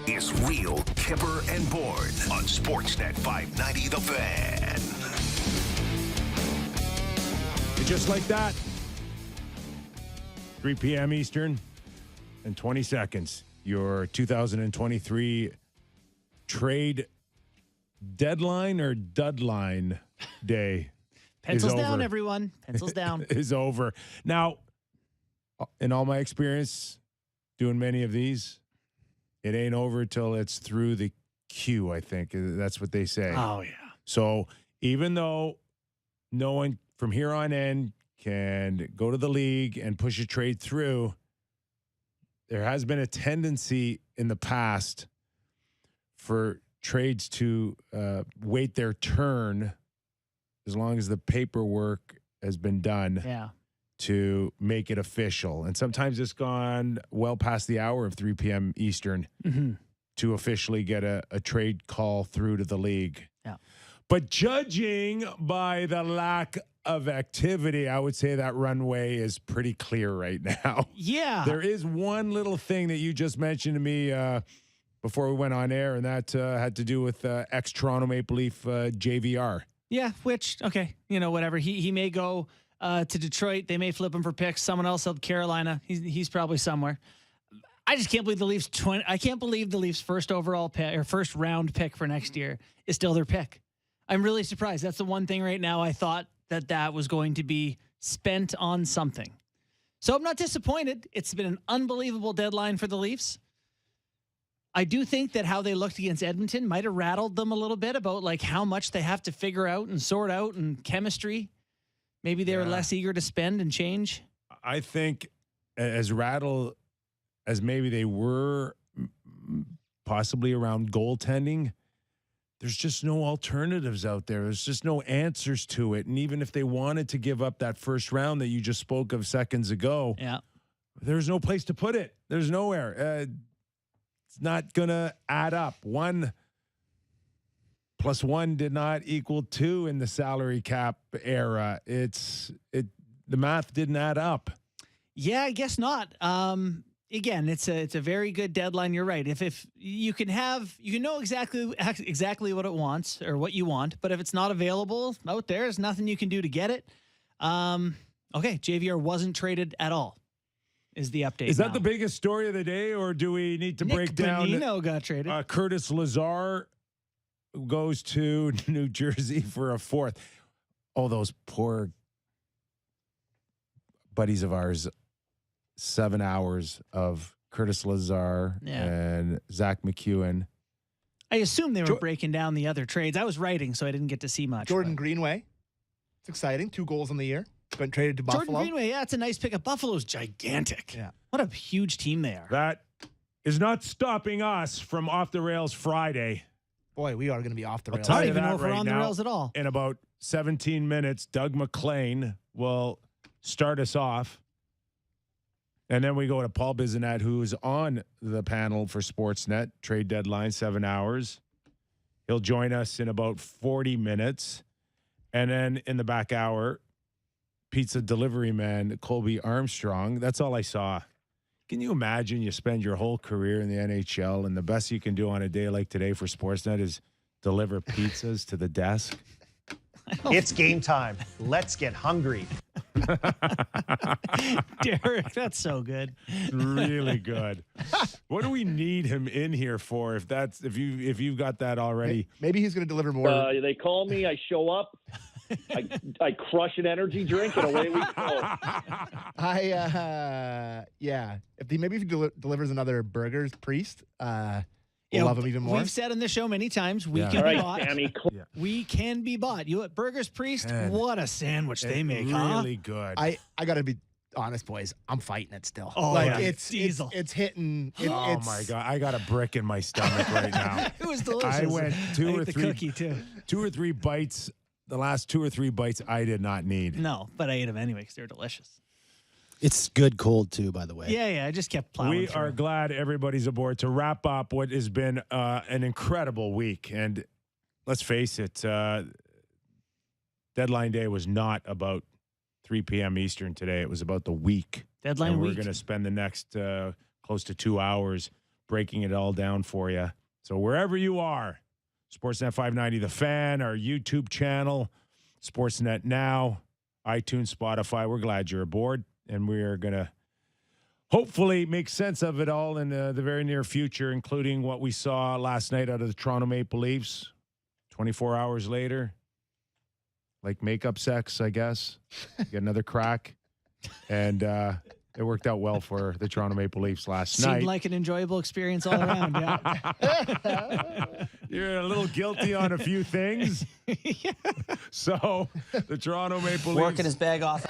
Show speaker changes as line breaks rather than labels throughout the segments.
is Real Kyper and Bourne on Sportsnet 590 The Fan.
Just like that, 3 p.m. Eastern and 20 seconds. Your 2023 trade deadline or Dudline day
Pencils
is
down,
over.
everyone. Pencils down.
Is over. Now, in all my experience doing many of these, it ain't over till it's through the queue, I think. That's what they say.
Oh, yeah.
So even though no one from here on in can go to the league and push a trade through, there has been a tendency in the past for trades to wait their turn as long as the paperwork has been done to make it official. And sometimes it's gone well past the hour of 3 p.m. Eastern to officially get a trade call through to the league.
Yeah.
But judging by the lack of activity, I would say that runway is pretty clear right now.
Yeah.
There is one little thing that you just mentioned to me before we went on air, and that had to do with ex-Toronto Maple Leaf JVR.
Yeah, which, okay, whatever. He may go to Detroit. They may flip him for picks. Someone else held Carolina. He's probably somewhere. I just can't believe the Leafs I can't believe the Leafs first overall pick or first round pick for next year is still their pick. I'm really surprised. That's the one thing right now I thought that was going to be spent on something. So I'm not disappointed. It's been an unbelievable deadline for the Leafs. I do think that how they looked against Edmonton might have rattled them a little bit about like how much they have to figure out and sort out and chemistry. Maybe they were less eager to spend and change.
I think as rattled as maybe they were possibly around goaltending, there's just no alternatives out there. There's just no answers to it. And even if they wanted to give up that first round that you just spoke of seconds ago, there's no place to put it. There's nowhere. It's not going to add up. 1 + 1 did not equal 2 in the salary cap era. The math didn't add up.
Yeah, I guess not. Again, it's a very good deadline. You're right. If you can know exactly what it wants or what you want, but if it's not available out there, there's nothing you can do to get it. Okay, JVR wasn't traded at all. Is the update?
Is that the biggest story of the day, or do we need to break down?
Bonino got traded.
Curtis Lazar goes to New Jersey for a fourth. Oh, those poor buddies of ours. 7 hours of Curtis Lazar and Zach McEwen.
I assume they were breaking down the other trades. I was writing, so I didn't get to see much.
Jordan Greenway. It's exciting. 2 goals in the year. Been traded to Buffalo.
Jordan Greenway, it's a nice pickup. Buffalo's gigantic.
Yeah.
What a huge team they are.
That is not stopping us from Off the Rails Friday.
Boy, we are going to be off the rails.
I don't even know if we're on the rails at all.
In about 17 minutes, Doug McLean will start us off. And then we go to Paul Bissonnette, who's on the panel for Sportsnet, trade deadline, 7 hours. He'll join us in about 40 minutes. And then in the back hour, pizza delivery man, Colby Armstrong. That's all I saw. Can you imagine you spend your whole career in the NHL and the best you can do on a day like today for Sportsnet is deliver pizzas to the desk?
It's game time. Let's get hungry.
Derek, that's so good.
Really good. What do we need him in here for? If you've got that already,
maybe he's going to deliver more.
They call me. I show up. I crush an energy drink, and away we go.
Maybe if he delivers another Burgers Priest, we'll love him even more.
We've said on this show many times we can be bought. Sammy. We can be bought. You at Burgers Priest? What a sandwich they make,
really good.
I got to be honest, boys. I'm fighting it still.
Oh,
it's diesel. It's hitting.
Oh my god! I got a brick in my stomach right now.
It was delicious.
I went two or three bites. The last 2 or 3 bites I did not need.
No, but I ate them anyway because they're delicious.
It's good cold, too, by the way.
Yeah, I just kept plowing
We
through.
are glad everybody's aboard to wrap up what has been an incredible week. And let's face it, deadline day was not about 3 p.m. Eastern today. It was about the week.
Deadline
and
week.
We're going to spend the next close to 2 hours breaking it all down for you. So wherever you are, Sportsnet 590 The Fan, our YouTube channel, Sportsnet Now, iTunes, Spotify. We're glad you're aboard, and we are going to hopefully make sense of it all in the very near future, including what we saw last night out of the Toronto Maple Leafs. 24 hours later, like makeup sex, I guess. Get another crack. And it worked out well for the Toronto Maple Leafs last night.
Seemed like an enjoyable experience all around, yeah.
You're a little guilty on a few things.
Yeah.
So the Toronto Maple Leafs.
Working his bag off.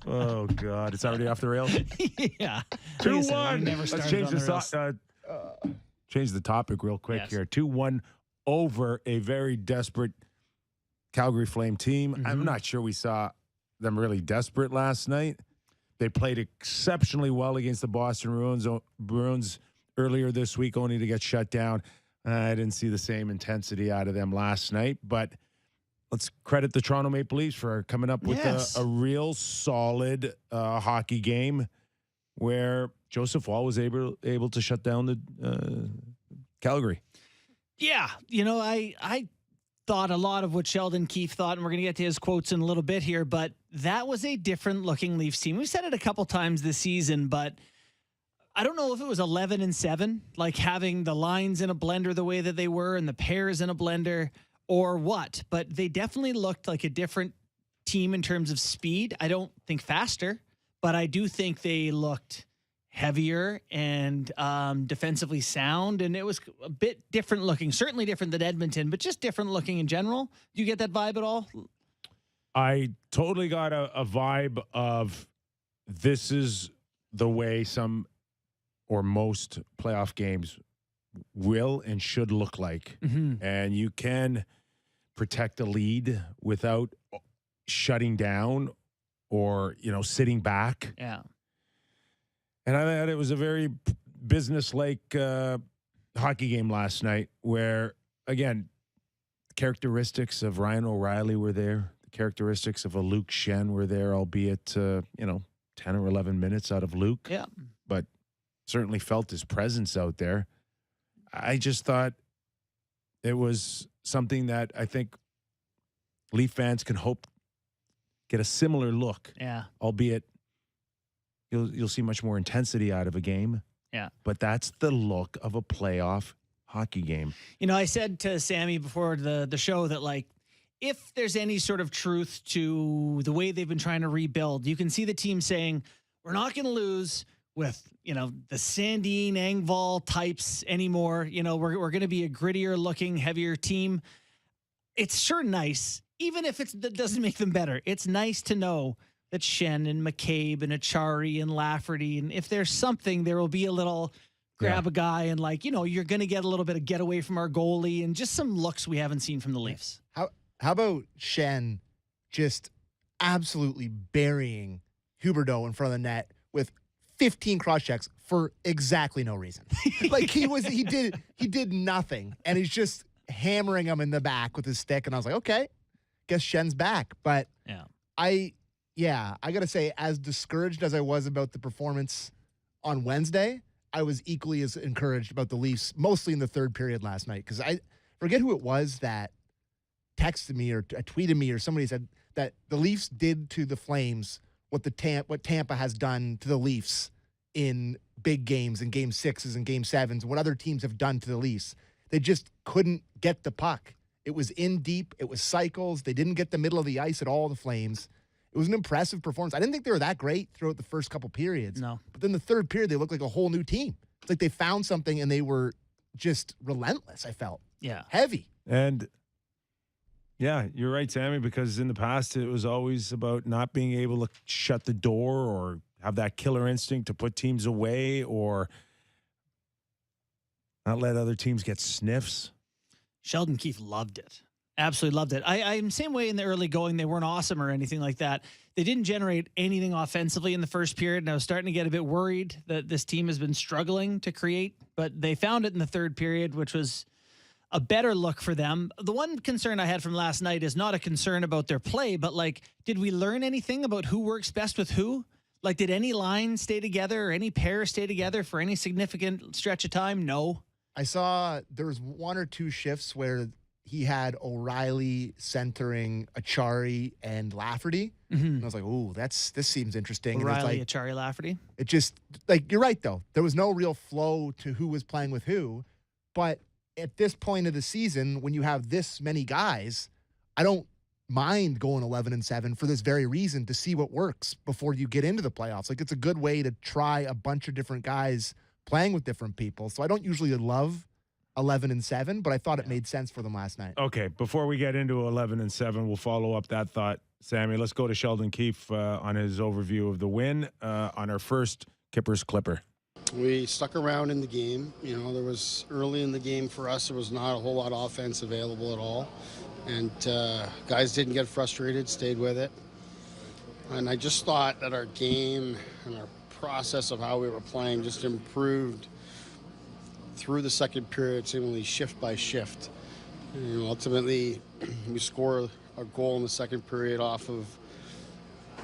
Oh, God. It's already off the rails.
Yeah.
2-1.
Never
Let's change
started on the rails.
change the topic real quick
Yes.
here. 2-1 over a very desperate Calgary Flame team.
Mm-hmm.
I'm not sure we saw them really desperate last night. They played exceptionally well against the Boston Bruins earlier this week, only to get shut down. I didn't see the same intensity out of them last night, but let's credit the Toronto Maple Leafs for coming up with
Yes.
a real solid hockey game where Joseph Wall was able to shut down the Calgary.
Yeah. You know, I thought a lot of what Sheldon Keefe thought, and we're going to get to his quotes in a little bit here, but that was a different looking Leafs team. We've said it a couple times this season, but I don't know if it was 11-7, like having the lines in a blender the way that they were and the pairs in a blender or what, but they definitely looked like a different team in terms of speed. I don't think faster, but I do think they looked heavier and defensively sound, and it was a bit different looking, certainly different than Edmonton, but just different looking in general. Do you get that vibe at all?
I totally got a vibe of this is the way some or most playoff games will and should look like.
Mm-hmm.
And you can protect a lead without shutting down or, sitting back.
Yeah.
And I thought it was a very business-like hockey game last night where, again, characteristics of Ryan O'Reilly were there. The characteristics of a Luke Schenn were there, albeit, 10 or 11 minutes out of Luke.
Yeah.
But certainly felt his presence out there. I just thought it was something that I think Leaf fans can hope get a similar look.
Yeah.
Albeit you'll see much more intensity out of a game.
Yeah.
But that's the look of a playoff hockey game.
I said to Sammy before the show that, like, if there's any sort of truth to the way they've been trying to rebuild, you can see the team saying, we're not going to lose with, the Sandine, Engvall types anymore. We're going to be a grittier looking, heavier team. It's sure nice, even if that doesn't make them better. It's nice to know that Schenn and McCabe and Achari and Lafferty, and if there's something, there will be a little grab a guy and, like, you're going to get a little bit of get away from our goalie and just some looks we haven't seen from the Leafs.
How about Schenn just absolutely burying Huberdeau in front of the net with 15 cross checks for exactly no reason. Like he did nothing, and he's just hammering him in the back with his stick. And I was like, okay, guess Schen's back. But I got to say, as discouraged as I was about the performance on Wednesday, I was equally as encouraged about the Leafs, mostly in the third period last night. Because I forget who it was that texted me or tweeted me, or somebody said that the Leafs did to the Flames what Tampa has done to the Leafs in big games, in game 6s and game 7s, what other teams have done to the Leafs. They just couldn't get the puck. It was in deep. It was cycles. They didn't get the middle of the ice at all, the Flames. It was an impressive performance. I didn't think they were that great throughout the first couple periods.
No.
But then the third period, they looked like a whole new team. It's like they found something and they were just relentless, I felt.
Yeah.
Heavy.
And yeah, you're right, Sammy, because in the past it was always about not being able to shut the door or have that killer instinct to put teams away or not let other teams get sniffs.
Sheldon Keefe loved it. Absolutely loved it. I'm same way in the early going. They weren't awesome or anything like that. They didn't generate anything offensively in the first period, and I was starting to get a bit worried that this team has been struggling to create, but they found it in the third period, which was a better look for them. The one concern I had from last night is not a concern about their play, but, like, did we learn anything about who works best with who? Like, did any line stay together or any pair stay together for any significant stretch of time? No.
I saw there was one or two shifts where he had O'Reilly centering Achari and Lafferty. And I was like, ooh, this seems interesting.
O'Reilly,
and
Achari, Lafferty.
it just, like, you're right, though. There was no real flow to who was playing with who. But at this point of the season, when you have this many guys, I don't mind going 11-7 for this very reason, to see what works before you get into the playoffs. Like, it's a good way to try a bunch of different guys playing with different people. So I don't usually love 11-7, but I thought it made sense for them last night.
Okay, before we get into 11-7, we'll follow up that thought, Sammy. Let's go to Sheldon Keefe on his overview of the win on our first Kyper's Clipper.
We stuck around in the game. You know, there was early in the game for us, there was not a whole lot of offense available at all. And guys didn't get frustrated, stayed with it. And I just thought that our game and our process of how we were playing just improved through the second period, seemingly shift by shift. You know, ultimately, we score a goal in the second period off of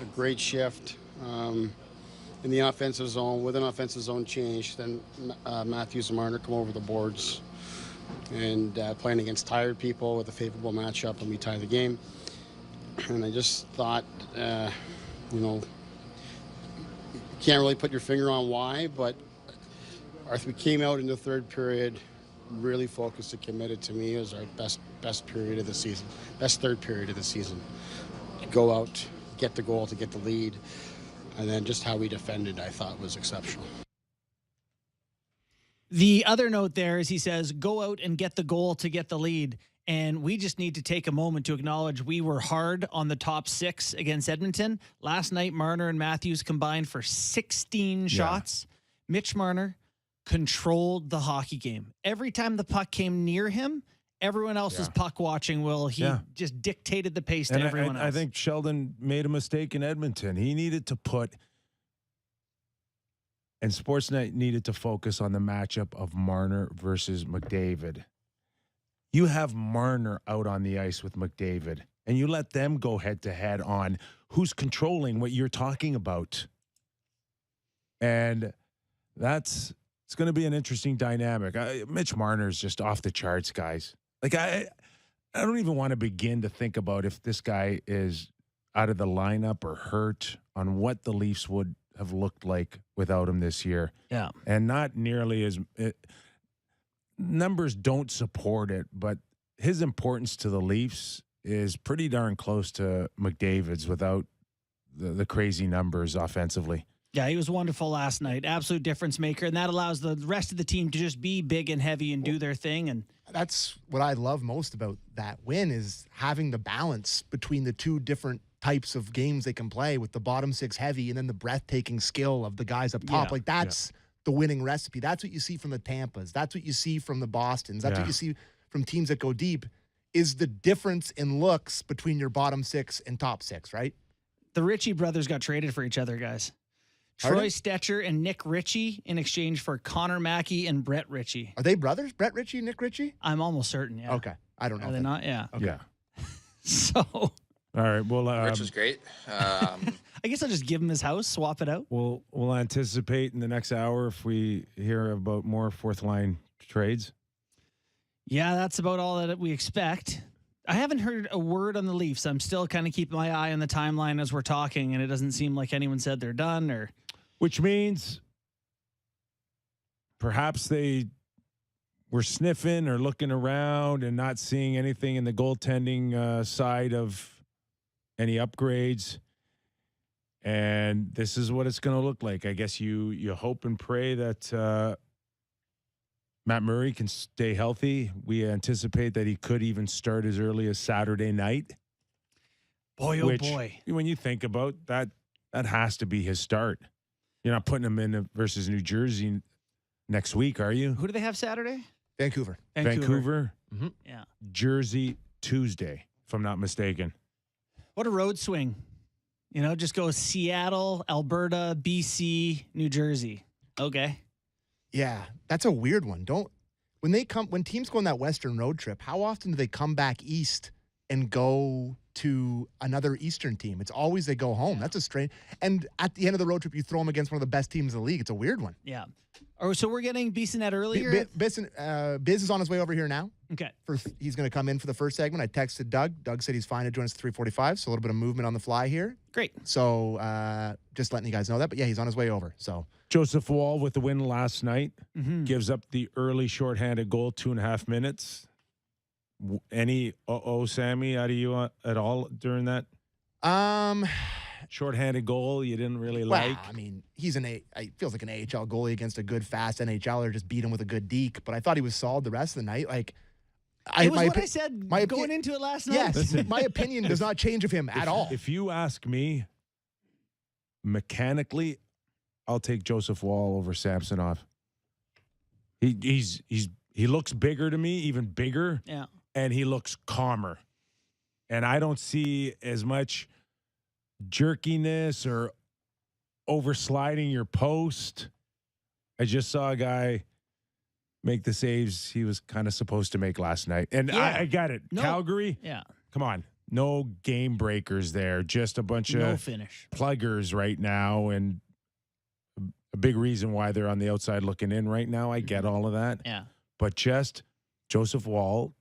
a great shift in the offensive zone, with an offensive zone change. Then Matthews and Marner come over the boards and playing against tired people with a favorable matchup, and we tie the game. And I just thought, you know, you can't really put your finger on why, but we came out in the third period really focused and committed. To me, as our best period of the season, best third period of the season. Go out, get the goal to get the lead, and then just how we defended, I thought, was exceptional.
The other note there is he says, go out and get the goal to get the lead. And we just need to take a moment to acknowledge we were hard on the top six against Edmonton. Last night, Marner and Matthews combined for 16 shots. Mitch Marner controlled the hockey game. Every time the puck came near him, everyone else was puck watching. He just dictated the pace to everyone else.
I think Sheldon made a mistake in Edmonton. He needed to put, and Sportsnet needed to focus on the matchup of Marner versus McDavid. You have Marner out on the ice with McDavid, and you let them go head to head on who's controlling what you're talking about. And it's going to be an interesting dynamic. Mitch Marner is just off the charts, guys. Like, I don't even want to begin to think about if this guy is out of the lineup or hurt, on what the Leafs would have looked like without him this year. Yeah. And not nearly as numbers don't support it, but his importance to the Leafs is pretty darn close to McDavid's without the crazy numbers offensively.
Yeah, he was wonderful last night. Absolute difference maker. And that allows the rest of the team to just be big and heavy and do their thing. And
that's what I love most about that win, is having the balance between the two different types of games they can play, with the bottom six heavy and then the breathtaking skill of the guys up top. Like, that's the winning recipe. That's what you see from the Tampas. That's what you see from the Bostons. That's what you see from teams that go deep, is the difference in looks between your bottom six and top six, right?
The Ritchie brothers got traded for each other, guys. Troy Stetcher and Nick Ritchie in exchange for Connor Mackey and Brett Ritchie.
Are they brothers? Brett Ritchie and Nick Ritchie?
I'm almost certain, yeah.
Okay. I don't know.
Are they not? Yeah.
Okay.
Yeah.
So.
All right. Well,
Rich was great.
I guess I'll just give him his house, swap it out.
We'll anticipate in the next hour if we hear about more fourth line trades.
Yeah, that's about all that we expect. I haven't heard a word on the Leafs. I'm still kind of keeping my eye on the timeline as we're talking, and it doesn't seem like anyone said they're done, or.
Which means perhaps they were sniffing or looking around and not seeing anything in the goaltending side of any upgrades. And this is what it's going to look like. I guess you hope and pray that Matt Murray can stay healthy. We anticipate that he could even start as early as Saturday night.
Boy, oh boy.
When you think about that, that has to be his start. You're not putting him in versus New Jersey next week, are you?
Who do they have Saturday?
Vancouver.
Mm-hmm.
Yeah.
Jersey Tuesday, if I'm not mistaken.
What a road swing. You know, just go Seattle, Alberta, BC, New Jersey. Okay.
Yeah, that's a weird one. When teams go on that Western road trip, how often do they come back east and go to another Eastern team. It's always they go home. That's a strange. And at the end of the road trip, you throw them against one of the best teams in the league. It's a weird one.
Yeah. Oh, so we're getting Bissonnette earlier?
Biz is on his way over here now.
Okay.
He's going to come in for the first segment. I texted Doug. Doug said he's fine to join us at 3:45, so a little bit of movement on the fly here.
Great.
So just letting you guys know that. But yeah, he's on his way over. So
Joseph Woll with the win last night gives up the early shorthanded goal, 2.5 minutes. Any Sammy, out of you at all during that? Shorthanded goal you didn't really like?
I mean, he feels like an AHL goalie against a good, fast NHLer. Just beat him with a good deke. But I thought he was solid the rest of the night. Like,
it was what I said going into it last night.
Yes, my opinion does not change of him at all.
If you ask me, mechanically, I'll take Joseph Woll over Samsonov. He looks bigger to me, even bigger.
Yeah.
And he looks calmer. And I don't see as much jerkiness or oversliding your post. I just saw a guy make the saves he was kind of supposed to make last night. And I got it. No. Calgary, come on. No game breakers there. Just a bunch of
finish
pluggers right now. And a big reason why they're on the outside looking in right now. I get all of that.
Yeah.
But just Joseph Woll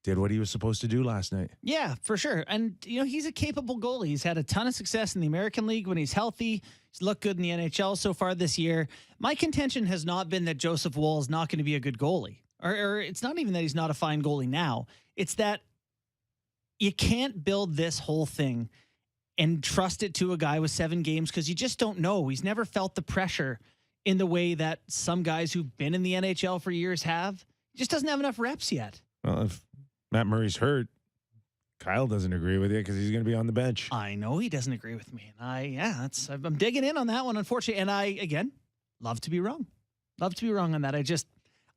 did what he was supposed to do last night.
Yeah, for sure. And, he's a capable goalie. He's had a ton of success in the American League when he's healthy. He's looked good in the NHL so far this year. My contention has not been that Joseph Woll is not going to be a good goalie. Or it's not even that he's not a fine goalie now. It's that you can't build this whole thing and trust it to a guy with 7 games because you just don't know. He's never felt the pressure in the way that some guys who've been in the NHL for years have. He just doesn't have enough reps yet.
Well, if Matt Murray's hurt, Kyle doesn't agree with you because he's going to be on the bench.
I know he doesn't agree with me. And I'm digging in on that one, unfortunately. And I, again, love to be wrong. Love to be wrong on that.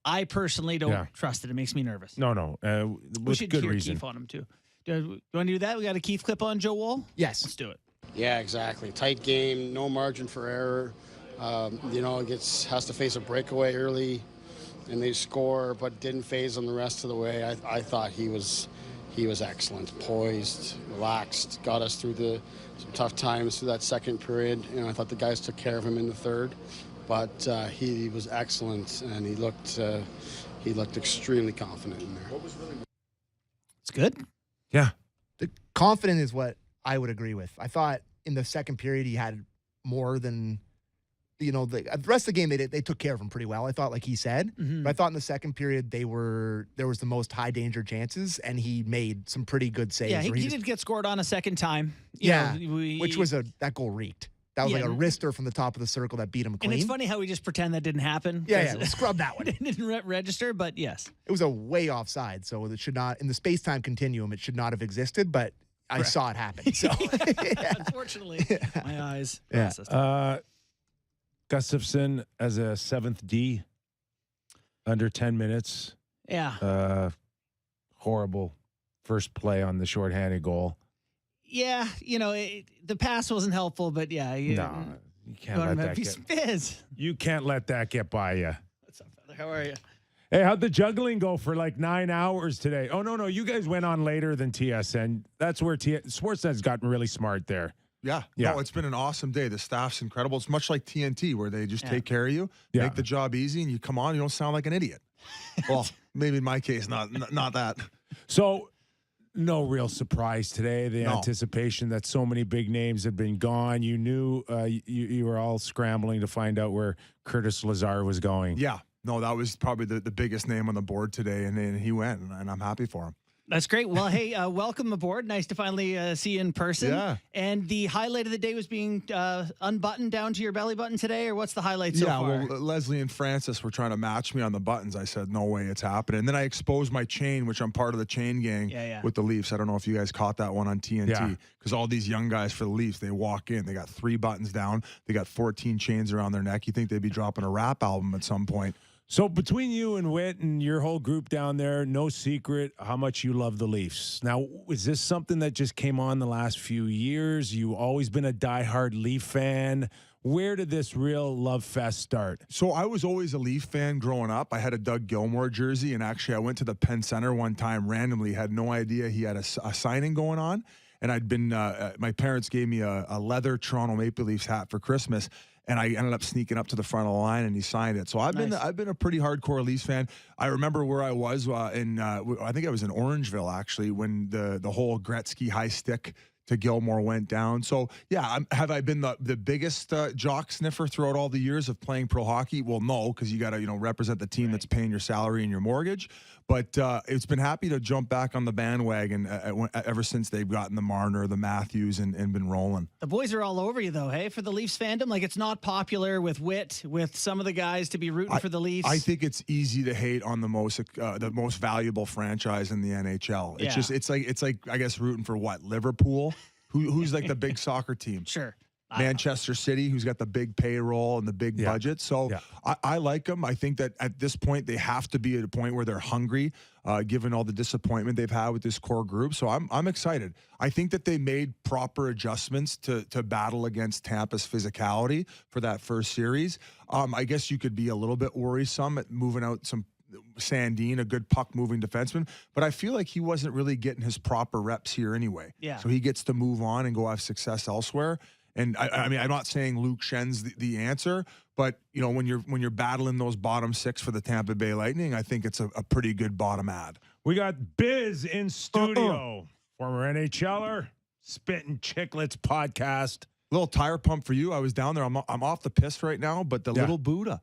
I personally don't trust it. It makes me nervous.
No.
We should
good
hear
reason.
Keefe on him, too. Do you want to do that? We got a Keefe clip on Joe Woll?
Yes.
Let's do it.
Yeah, exactly. Tight game, no margin for error. Has to face a breakaway early, and they score, but didn't phase them the rest of the way. I thought he was excellent, poised, relaxed, got us through some tough times through that second period. I thought the guys took care of him in the third, but he was excellent, and he looked extremely confident in there.
It's good.
Yeah,
the confident is what I would agree with. I thought in the second period he had more than. The rest of the game, they took care of him pretty well, I thought, like he said. But I thought in the second period, there was the most high-danger chances, and he made some pretty good saves.
Yeah, he did get scored on a second time.
Which was that goal reeked. That was like a wrister from the top of the circle that beat him clean.
And it's funny how we just pretend that didn't happen.
Yeah, we'll scrub that one.
It didn't register, but yes.
It was a way offside, so it should not, in the space-time continuum, it should not have existed, but I saw it happen. So
Unfortunately, my eyes.
Gustafsson as a 7th D, under 10 minutes.
Yeah.
Horrible first play on the shorthanded goal.
Yeah, the pass wasn't helpful, but yeah.
You can't let that
get.
You can't let that get by you.
What's up, brother? How are you?
Hey, how'd the juggling go for like 9 hours today? Oh, no. You guys went on later than TSN. That's where Sportsnet's gotten really smart there.
Yeah. No, it's been an awesome day. The staff's incredible. It's much like TNT where they just take care of you, make the job easy, and you come on, you don't sound like an idiot. Well, maybe in my case, not that.
So, no real surprise today. The anticipation that so many big names had been gone. You knew you were all scrambling to find out where Curtis Lazar was going.
Yeah. No, that was probably the biggest name on the board today, and he went, and I'm happy for him.
That's great. Well, hey, welcome aboard. Nice to finally see you in person.
Yeah.
And the highlight of the day was being unbuttoned down to your belly button today, or what's the highlight so far?
Yeah, well, Leslie and Francis were trying to match me on the buttons. I said, no way it's happening. And then I exposed my chain, which I'm part of the chain gang with the Leafs. I don't know if you guys caught that one on TNT. Because all these young guys for the Leafs, they walk in. They got 3 buttons down. They got 14 chains around their neck. You think they'd be dropping a rap album at some point.
So between you and Whit and your whole group down there, no secret how much you love the Leafs. Now, is this something that just came on the last few years? You always been a diehard Leaf fan. Where did this real love fest start?
So I was always a Leaf fan growing up. I had a Doug Gilmour jersey, and actually I went to the Penn Center one time randomly, had no idea he had a signing going on. And I'd been, my parents gave me a leather Toronto Maple Leafs hat for Christmas, and I ended up sneaking up to the front of the line, and he signed it. So I've been a pretty hardcore Leafs fan. I remember where I was I think I was in Orangeville actually when the whole Gretzky high stick to Gilmour went down. So yeah, have I been the biggest jock sniffer throughout all the years of playing pro hockey? Well, no, because you got to represent the team that's paying your salary and your mortgage. But it's been happy to jump back on the bandwagon ever since they've gotten the Marner, the Matthews, and been rolling.
The boys are all over you though, hey, for the Leafs fandom. Like it's not popular with some of the guys to be rooting for the Leafs.
I think it's easy to hate on the most valuable franchise in the NHL. It's like I guess rooting for what, Liverpool, who's like the big soccer team.
Sure.
Manchester City, who's got the big payroll and the big budget. So I like them. I think that at this point, they have to be at a point where they're hungry, given all the disappointment they've had with this core group. So I'm excited. I think that they made proper adjustments to battle against Tampa's physicality for that first series. I guess you could be a little bit worrisome at moving out some Sandin, a good puck-moving defenseman, but I feel like he wasn't really getting his proper reps here anyway.
Yeah.
So he gets to move on and go have success elsewhere. And I mean, I'm not saying Luke Schen's the answer, but when you're battling those bottom six for the Tampa Bay Lightning, I think it's a pretty good bottom ad.
We got Biz in studio, former NHLer, Spittin' Chicklets podcast.
Little tire pump for you. I was down there. I'm off the piss right now, but the little Buddha.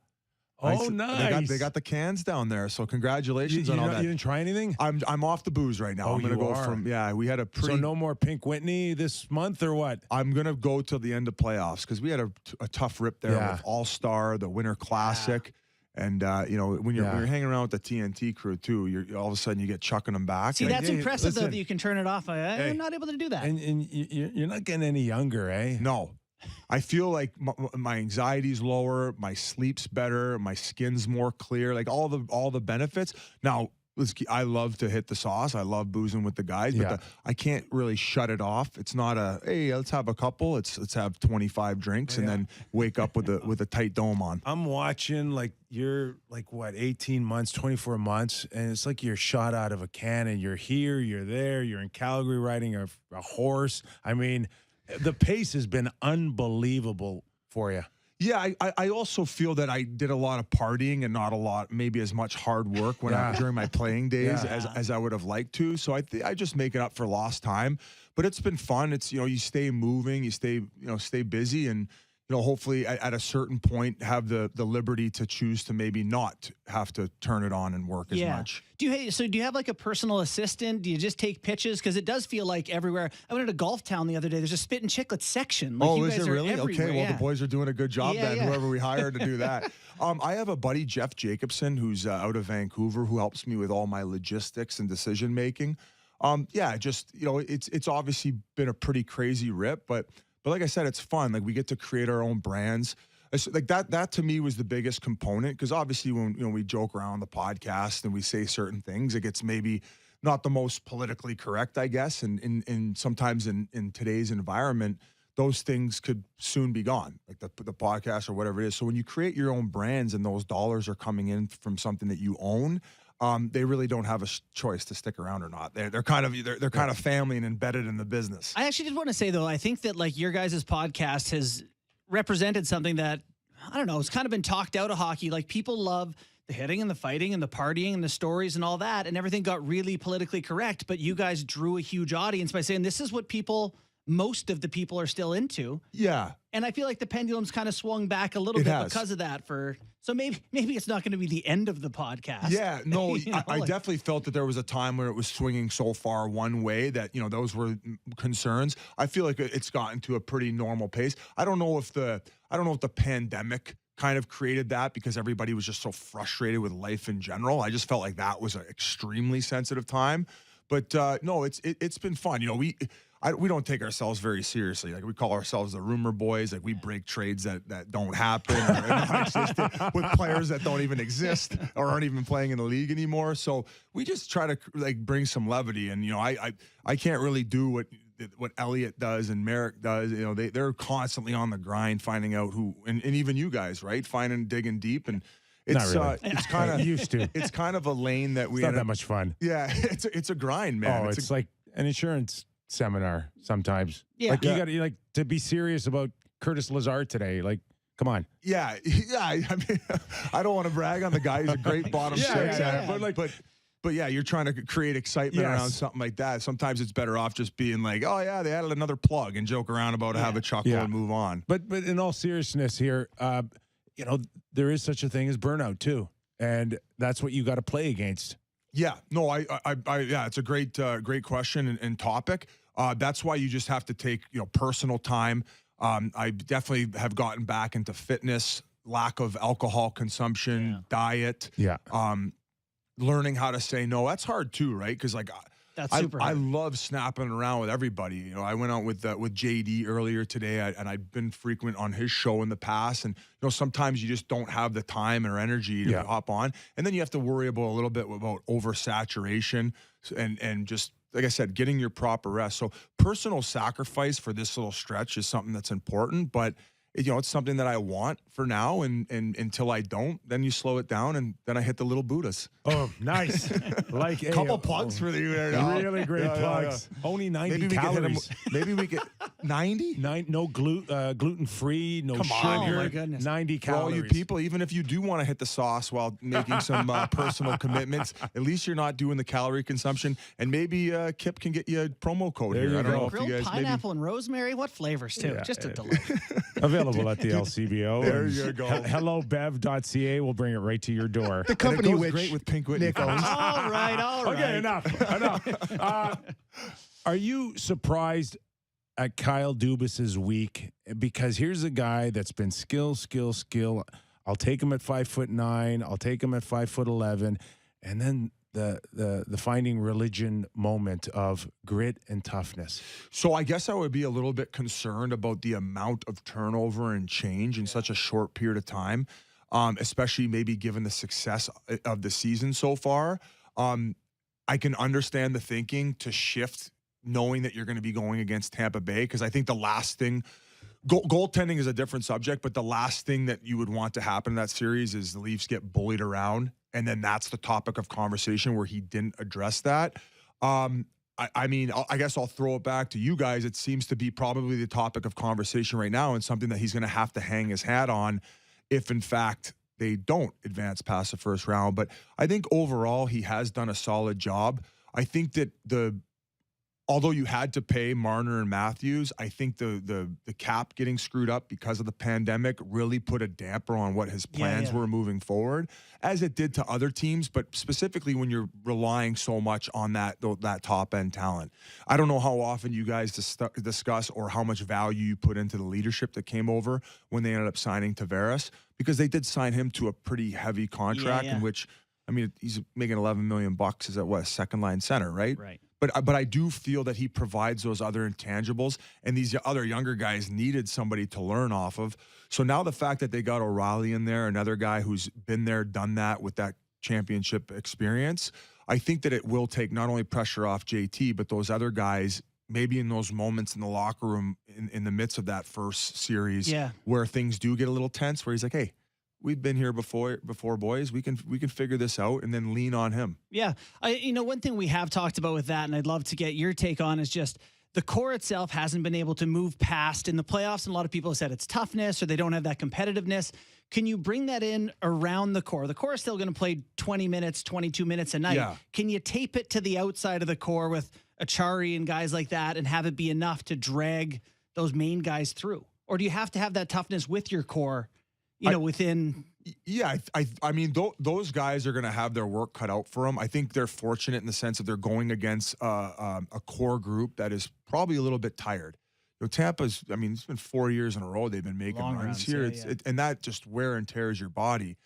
Oh, nice.
They got the cans down there, so congratulations on all that.
You didn't try anything?
I'm off the booze right now.
Oh,
I'm going to go from, we had a pretty...
So no more Pink Whitney this month or what?
I'm going to go till the end of playoffs because we had a tough rip there with All-Star, the Winter Classic. And, when you're hanging around with the TNT crew, too, you're all of a sudden you get chucking them back.
See, that's impressive, though, that you can turn it off. I'm not able to do that.
And you're not getting any younger, eh?
No. I feel like my anxiety's lower, my sleep's better, my skin's more clear, like all the benefits. Now, I love to hit the sauce. I love boozing with the guys, but I can't really shut it off. It's not hey, let's have a couple. Let's have 25 drinks and then wake up with a tight dome on.
I'm watching you're 18 months, 24 months, and it's like you're shot out of a cannon. You're here, you're there, you're in Calgary riding a horse. I mean, the pace has been unbelievable for you.
Yeah, I also feel that I did a lot of partying and not a lot, maybe as much hard work during my playing days as I would have liked to. So I just make it up for lost time. But it's been fun. It's you stay moving, you stay busy, and hopefully at a certain point have the liberty to choose to maybe not have to turn it on and work as much.
Do you have like a personal assistant? Do you just take pitches? Because it does feel like everywhere. I went to Golf Town the other day. There's a Spittin' Chicklets section. Like
is it really? Okay, well the boys are doing a good job then. Whoever we hired to do that. I have a buddy, Jeff Jacobson, who's out of Vancouver, who helps me with all my logistics and decision making. It's obviously been a pretty crazy rip, but like I said, it's fun. Like we get to create our own brands. Like that to me was the biggest component, because obviously when we joke around the podcast and we say certain things, it gets maybe not the most politically correct, I guess. And sometimes in today's environment, those things could soon be gone, like the podcast or whatever it is. So when you create your own brands and those dollars are coming in from something that you own, they really don't have a choice to stick around or not. They're kind of family and embedded in the business.
I actually did want to say though, I think that like your guys' podcast has represented something that, I don't know, it's kind of been talked out of hockey. Like people love the hitting and the fighting and the partying and the stories and all that, and everything got really politically correct. But you guys drew a huge audience by saying this is what most of the people are still into.
Yeah.
And I feel like the pendulum's kind of swung back a little bit because of that. So maybe it's not going to be the end of the podcast.
Yeah, no, I definitely felt that there was a time where it was swinging so far one way that, those were concerns. I feel like it's gotten to a pretty normal pace. I don't know if the pandemic kind of created that because everybody was just so frustrated with life in general. I just felt like that was an extremely sensitive time. But no, it's been fun. We don't take ourselves very seriously. Like we call ourselves the rumor boys. Like we break trades that don't happen or not exist with players that don't even exist or aren't even playing in the league anymore. So we just try to bring some levity. And I can't really do what what Elliott does and Merrick does. You know, they're constantly on the grind, finding out who, and even you guys, right? Digging deep, and it's
Not really.
it's kind of
used to.
It's kind of a lane that we
It's not that much fun.
Yeah, it's a grind, man.
Oh, it's like an insurance seminar sometimes.
Yeah.
Like you got to to be serious about Curtis Lazar today. Like, come on.
Yeah. I mean, I don't want to brag on the guy. He's a great bottom six. But yeah, you're trying to create excitement around something like that. Sometimes it's better off just being like, oh yeah, they added another plug and joke around about it, have a chuckle and move on.
But in all seriousness here, there is such a thing as burnout too, and that's what you got to play against.
Yeah, no, I yeah, it's a great question and topic. That's why you just have to take personal time. I definitely have gotten back into fitness, lack of alcohol consumption, diet.
Yeah.
Learning how to say no. That's hard too, right? Because
That's super hard.
I love snapping around with everybody. I went out with JD earlier today, and I've been frequent on his show in the past. And sometimes you just don't have the time or energy to hop on, and then you have to worry about a little bit about oversaturation and just like I said, getting your proper rest. So personal sacrifice for this little stretch is something that's important, but it's something that I want for now, and until I don't, then you slow it down, and then I hit the little Buddhas.
Oh, nice! Like
a couple plugs for you there.
Really great plugs. Only 90 calories.
Maybe we get 90.
No gluten free, no sugar.
Oh my goodness.
90
For
calories.
all you people, even if you do want to hit the sauce while making some personal commitments, at least you're not doing the calorie consumption. And maybe Kip can get you a promo code
There
here.
you
I don't
go.
know if
Grilled
you guys
pineapple and rosemary. What flavors too?
Yeah,
Just a delight.
Available at the LCBO.
There you go.
Hellobev.ca will bring it right to your door.
The company
and it goes
which
great with Pink Whitney.
Nick owns.
all right.
Okay, enough. Are you surprised at Kyle Dubas's week? Because here's a guy that's been skill. I'll take him at 5'9". I'll take him at 5'11", and then the finding religion moment of grit and toughness.
So I guess I would be a little bit concerned about the amount of turnover and change in such a short period of time, especially maybe given the success of the season so far. I can understand the thinking to shift knowing that you're going to be going against Tampa Bay, because I think the last thing, goaltending is a different subject, but the last thing that you would want to happen in that series is the Leafs get bullied around, and then that's the topic of conversation where he didn't address that. I mean, I guess I'll throw it back to you guys. It seems to be probably the topic of conversation right now, and something that he's going to have to hang his hat on if, in fact, they don't advance past the first round. But I think overall he has done a solid job. I think that although you had to pay Marner and Matthews, I think the cap getting screwed up because of the pandemic really put a damper on what his plans were moving forward, as it did to other teams, but specifically when you're relying so much on that top end talent. I don't know how often you guys discuss or how much value you put into the leadership that came over when they ended up signing Tavares, because they did sign him to a pretty heavy contract in which, I mean, he's making $11 million. Is that what, a second line center, right?
Right.
But I do feel that he provides those other intangibles, and these other younger guys needed somebody to learn off of. So now the fact that they got O'Reilly in there, another guy who's been there, done that with that championship experience, I think that it will take not only pressure off JT, but those other guys maybe in those moments in the locker room in the midst of that first series where things do get a little tense, where he's like, hey, we've been here before, boys. We can figure this out, and then lean on him.
Yeah. One thing we have talked about with that, and I'd love to get your take on, is just the core itself hasn't been able to move past in the playoffs. And a lot of people have said it's toughness or they don't have that competitiveness. Can you bring that in around the core? The core is still going to play 20 minutes, 22 minutes a night.
Yeah.
Can you tape it to the outside of the core with Achari and guys like that and have it be enough to drag those main guys through? Or do you have to have that toughness with your core, within?
Yeah, I mean, those guys are going to have their work cut out for them. I think they're fortunate in the sense that they're going against a core group that is probably a little bit tired. Tampa's, I mean, it's been 4 years in a row they've been making runs here. And that just wear and tears your body.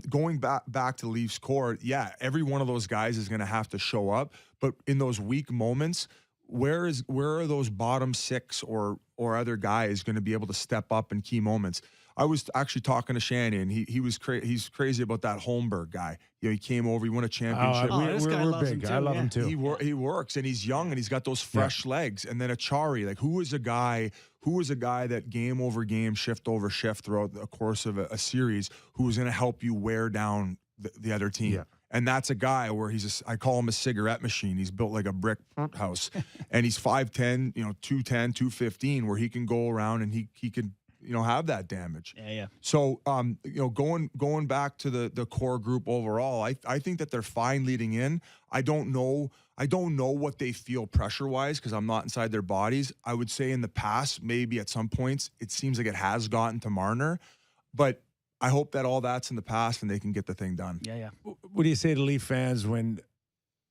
Going back to Leafs core, every one of those guys is going to have to show up. But in those weak moments, where are those bottom six or other guys going to be able to step up in key moments? I was actually talking to Shannon. He's crazy about that Holmberg guy. He came over. He won a championship.
We're big. I love him too.
He works, and he's young, and he's got those fresh legs. And then Achari, like who was a guy that game over game, shift over shift throughout the course of a series, who was going to help you wear down the other team. Yeah. And that's a guy where I call him a cigarette machine. He's built like a brick house. And he's 5'10", 210, 215, where he can go around and he can, have that damage.
Yeah.
So, going back to the core group overall, I think that they're fine leading in. I don't know what they feel pressure-wise because I'm not inside their bodies. I would say in the past, maybe at some points, it seems like it has gotten to Marner. But I hope that all that's in the past and they can get the thing done.
Yeah.
What do you say to Leaf fans when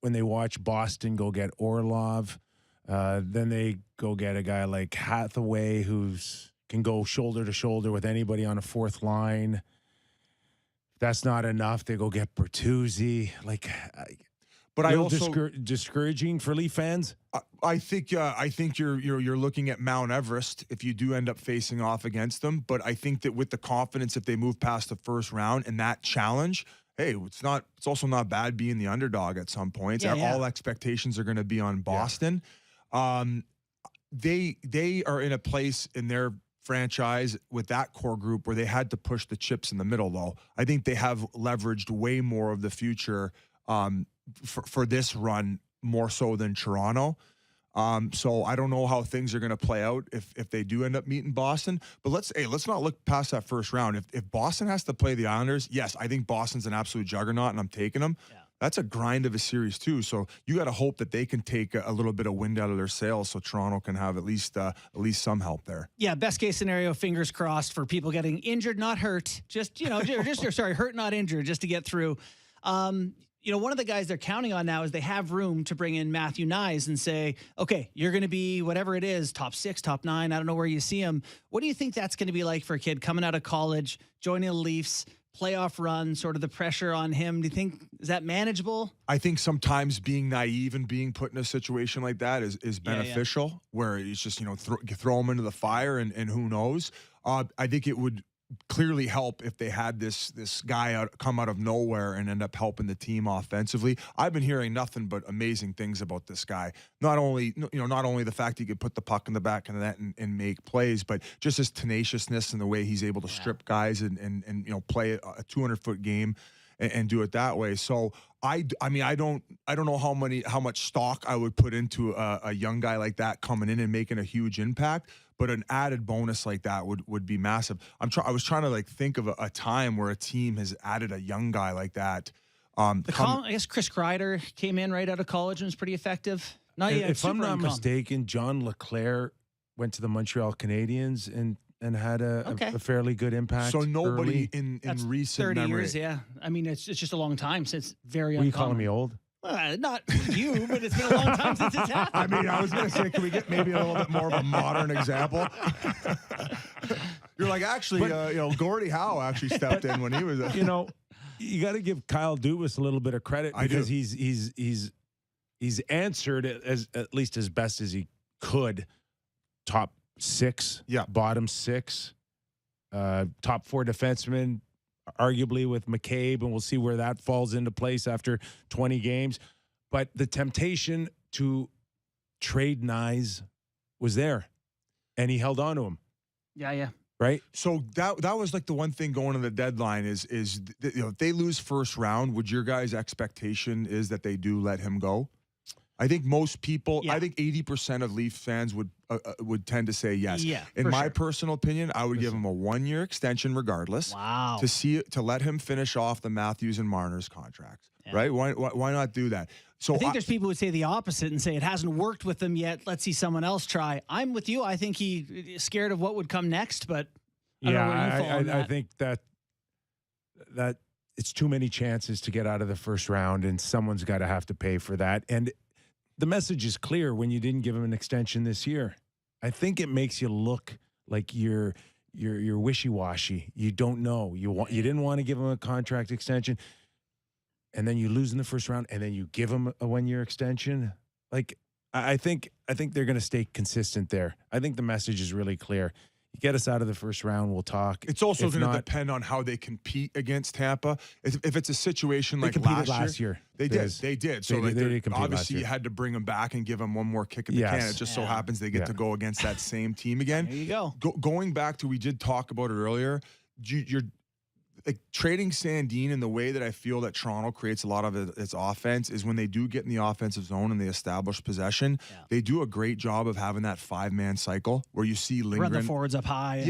they watch Boston go get Orlov, then they go get a guy like Hathaway who's can go shoulder to shoulder with anybody on a fourth line? If that's not enough, they go get Bertuzzi. But I also discouraging for Leaf fans.
I think you're looking at Mount Everest if you do end up facing off against them. But I think that with the confidence, if they move past the first round and that challenge, hey, it's also not bad being the underdog at some points. All expectations are going to be on Boston. They are in a place in their franchise with that core group where they had to push the chips in the middle. Though I think they have leveraged way more of the future. For this run more so than Toronto. So I don't know how things are going to play out if they do end up meeting Boston. But let's not look past that first round. If Boston has to play the Islanders, yes, I think Boston's an absolute juggernaut, and I'm taking them. Yeah. That's a grind of a series too. So you got to hope that they can take a little bit of wind out of their sails, so Toronto can have at least some help there.
Yeah, best case scenario, fingers crossed for people getting injured, not hurt. Just hurt, not injured, just to get through. One of the guys they're counting on now is they have room to bring in Matthew Nyes and say, okay, you're going to be whatever it is, top 6, top 9. I don't know where you see him. What do you think that's going to be like for a kid coming out of college, joining the Leafs, playoff run, sort of the pressure on him? Do you think, is that manageable?
I think sometimes being naive and being put in a situation like that is beneficial, where it's just, throw him into the fire and who knows. I think it would clearly help if they had this guy come out of nowhere and end up helping the team offensively. I've been hearing nothing but amazing things about this guy. Not only the fact he could put the puck in the back of the net and make plays, but just his tenaciousness and the way he's able to strip guys and play a 200-foot game and do it that way. So I don't know how much stock I would put into a young guy like that coming in and making a huge impact. But an added bonus like that would be massive. I was trying to think of a time where a team has added a young guy like that.
I guess Chris Kreider came in right out of college and was pretty effective.
If I'm not mistaken, John LeClaire went to the Montreal Canadiens and had a fairly good impact.
So nobody
early.
in recent
30
memory.
years, yeah. I mean, it's just a long time since very
Were
uncommon.
you calling me old?
Not you, but it's been a long time since it's happened.
I mean, I was going to say, can we get maybe a little bit more of a modern example? You're like, actually, Gordie Howe actually stepped in when he was.
You got to give Kyle Dubas a little bit of credit because he's answered at least as best as he could. Top 6, bottom 6, top 4 defensemen. Arguably with McCabe, and we'll see where that falls into place after 20 games. But the temptation to trade Nyes was there, and he held on to him.
Yeah.
Right?
So that was like the one thing going to the deadline is if they lose first round, would your guys' expectation is that they do let him go? I think most people, I think 80% of Leaf fans would tend to say yes.
Yeah,
in my personal opinion, I would give him a 1-year extension regardless.
Wow.
To let him finish off the Matthews and Marner's contracts. Yeah. Right? Why not do that? So
I think there's people who would say the opposite and say it hasn't worked with them yet. Let's see someone else try. I'm with you. I think he's scared of what would come next, but
I think that it's too many chances to get out of the first round, and someone's got to have to pay for that. And the message is clear when you didn't give him an extension this year. I think it makes you look like you're wishy-washy. You don't know. You didn't want to give him a contract extension, and then you lose in the first round, and then you give him a 1-year extension. Like I think they're going to stay consistent there. I think the message is really clear. Get us out of the first round. We'll talk.
It's also
If
going to
not,
depend on how they compete against Tampa. If it's a situation like
competed last year.
They did. They did. So
they did compete
obviously
last year.
you had to bring them back and give them one more kick at the can. It just so happens they get to go against that same team again.
There you go.
Going back to, we did talk about it earlier, you're like trading Sandin in the way that I feel that Toronto creates a lot of its offense is when they do get in the offensive zone and they establish possession, they do a great job of having that 5-man cycle where you see Lindgren.
Run the forwards up high.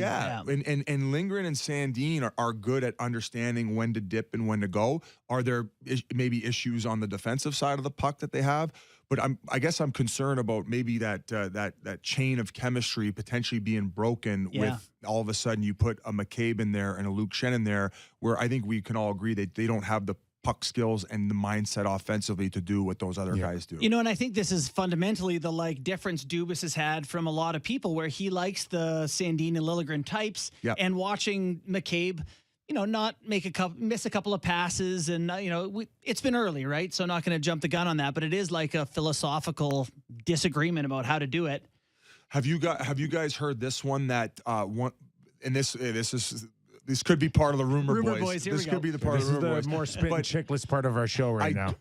And Lindgren and Sandin are good at understanding when to dip and when to go. Are there maybe issues on the defensive side of the puck that they have? But I guess I'm concerned about maybe that chain of chemistry potentially being broken with all of a sudden you put a McCabe in there and a Luke Shen in there, where I think we can all agree that they don't have the puck skills and the mindset offensively to do what those other guys do.
You know, and I think this is fundamentally the difference Dubas has had from a lot of people, where he likes the Sandin and Liljegren types, and watching McCabe, not miss a couple of passes, and it's been early, right? So not going to jump the gun on that, but it is like a philosophical disagreement about how to do it.
Have you guys heard this one that and this could be part of the rumor boys.
Here
this
we
could
go.
be the part of the rumor boys.
more spit and chickless part of our show right now.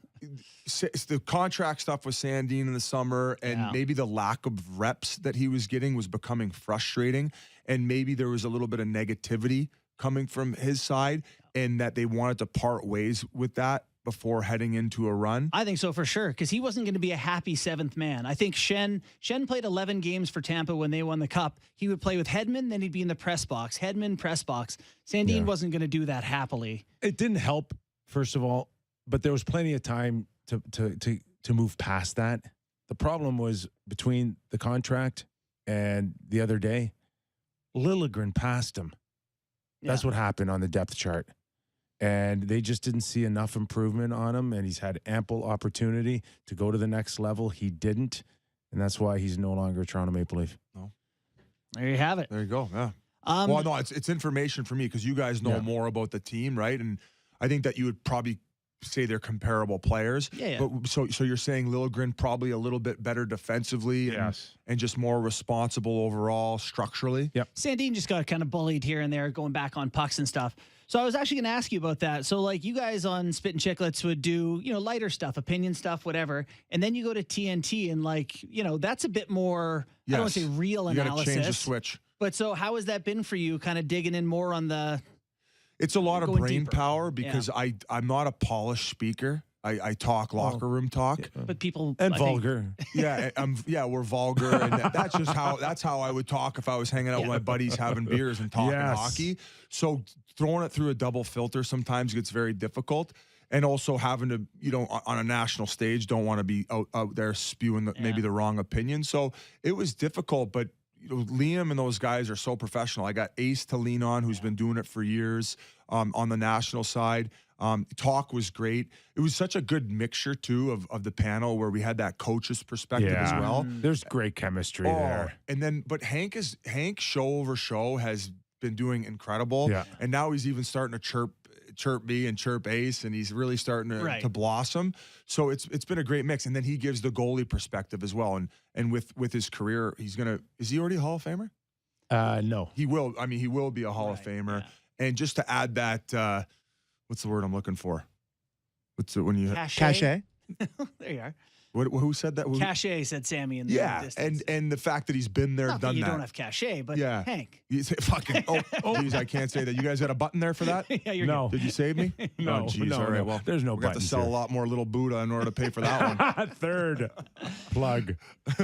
The contract stuff with Sandin in the summer, and maybe the lack of reps that he was getting was becoming frustrating, and maybe there was a little bit of negativity coming from his side, and that they wanted to part ways with that before heading into a run.
I think so for sure, because he wasn't going to be a happy seventh man. I think Shen played 11 games for Tampa when they won the Cup. He would play with Hedman, then he'd be in the press box. Hedman, press box. Sandin wasn't going to do that happily.
It didn't help, first of all, but there was plenty of time to move past that. The problem was between the contract and the other day, Liljegren passed him. That's what happened on the depth chart. And they just didn't see enough improvement on him, and he's had ample opportunity to go to the next level. He didn't, and that's why he's no longer a Toronto Maple Leaf.
No.
There you have it.
There you go, yeah. Well, no, it's information for me because you guys know more about the team, right? And I think that you would probably say they're comparable players. But so you're saying Liljegren probably a little bit better defensively and just more responsible overall structurally?
Yep.
Sandin just got kind of bullied here and there going back on pucks and stuff. So I was actually going to ask you about that. So you guys on Spit and Chicklets would do, lighter stuff, opinion stuff, whatever. And then you go to TNT and that's a bit more, I don't want to say real analysis.
You got to change the switch.
But so how has that been for you, kind of digging in more on the...
It's a lot of brain
deeper.
power because I'm not a polished speaker. I talk locker room talk,
but people
and vulgar.
We're vulgar, and that's how I would talk if I was hanging out with my buddies having beers and talking hockey. So throwing it through a double filter sometimes gets very difficult, and also having to on a national stage don't want to be out there spewing maybe the wrong opinion. So it was difficult, but. Liam and those guys are so professional. I got Ace to lean on, who's been doing it for years on the national side. Talk was great. It was such a good mixture, too, of the panel where we had that coach's perspective as well.
There's great chemistry there.
And then, but Hank show over show has been doing incredible. Yeah. And now he's even starting to chirp me and chirp Ace, and he's really starting to blossom. So it's been a great mix. And then he gives the goalie perspective as well. And with his career, is he already a Hall of Famer?
No.
He will. I mean, he will be a Hall of Famer. Yeah. And just to add that, what's the word I'm looking for? What's it when you
cachet? There you are.
Who said that?
Cachet, said Sammy in the distance.
and the fact that he's been there,
Not
done
that. You
that.
don't have cachet, but Hank.
You say, fucking, geez, I can't say that. You guys got a button there for that?
Yeah, you're
no.
good.
Did you save me?
No,
geez, all right. Well,
there's no
we have to sell a lot more little Buddha in order to pay for that one.
Third plug.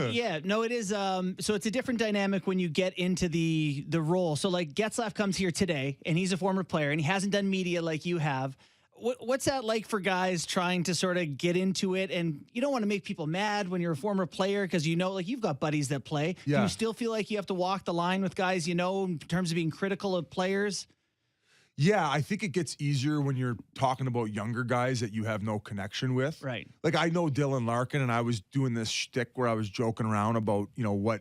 Yeah, no, it is. So it's a different dynamic when you get into the role. So Getzlaf comes here today, and he's a former player, and he hasn't done media like you have. What's that like for guys trying to sort of get into it? And you don't want to make people mad when you're a former player because you've got buddies that play. Yeah. Do you still feel like you have to walk the line with guys in terms of being critical of players?
Yeah, I think it gets easier when you're talking about younger guys that you have no connection with.
Right.
I know Dylan Larkin, and I was doing this shtick where I was joking around about,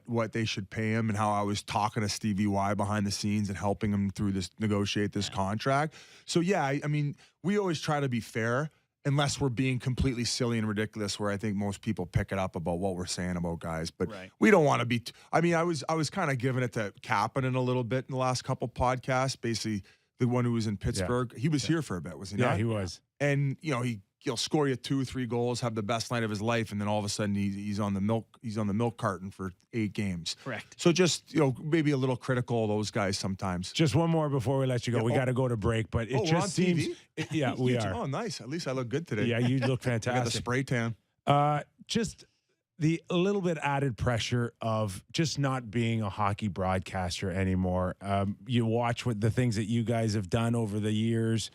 what they should pay him and how I was talking to Stevie Y behind the scenes and helping him through negotiate this contract. So, yeah, I mean, we always try to be fair. unless we're being completely silly and ridiculous, where I think most people pick it up about what we're saying about guys. But we don't want to be. I mean, I was kind of giving it to Kapanen a little bit in the last couple podcasts. Basically, the one who was in Pittsburgh, he was here for a bit, was he not?
Yeah, he was.
And he'll score you 2-3 goals, have the best night of his life, and then all of a sudden he's on the milk carton for 8 games.
Correct.
So just maybe a little critical of those guys sometimes.
Just one more before we let you go. We got to go to break, but it just seems. Yeah, we are.
Oh, nice. At least I look good today.
Yeah, you look fantastic.
I got the spray tan.
Just the a little bit added pressure of just not being a hockey broadcaster anymore. You watch what the things that you guys have done over the years.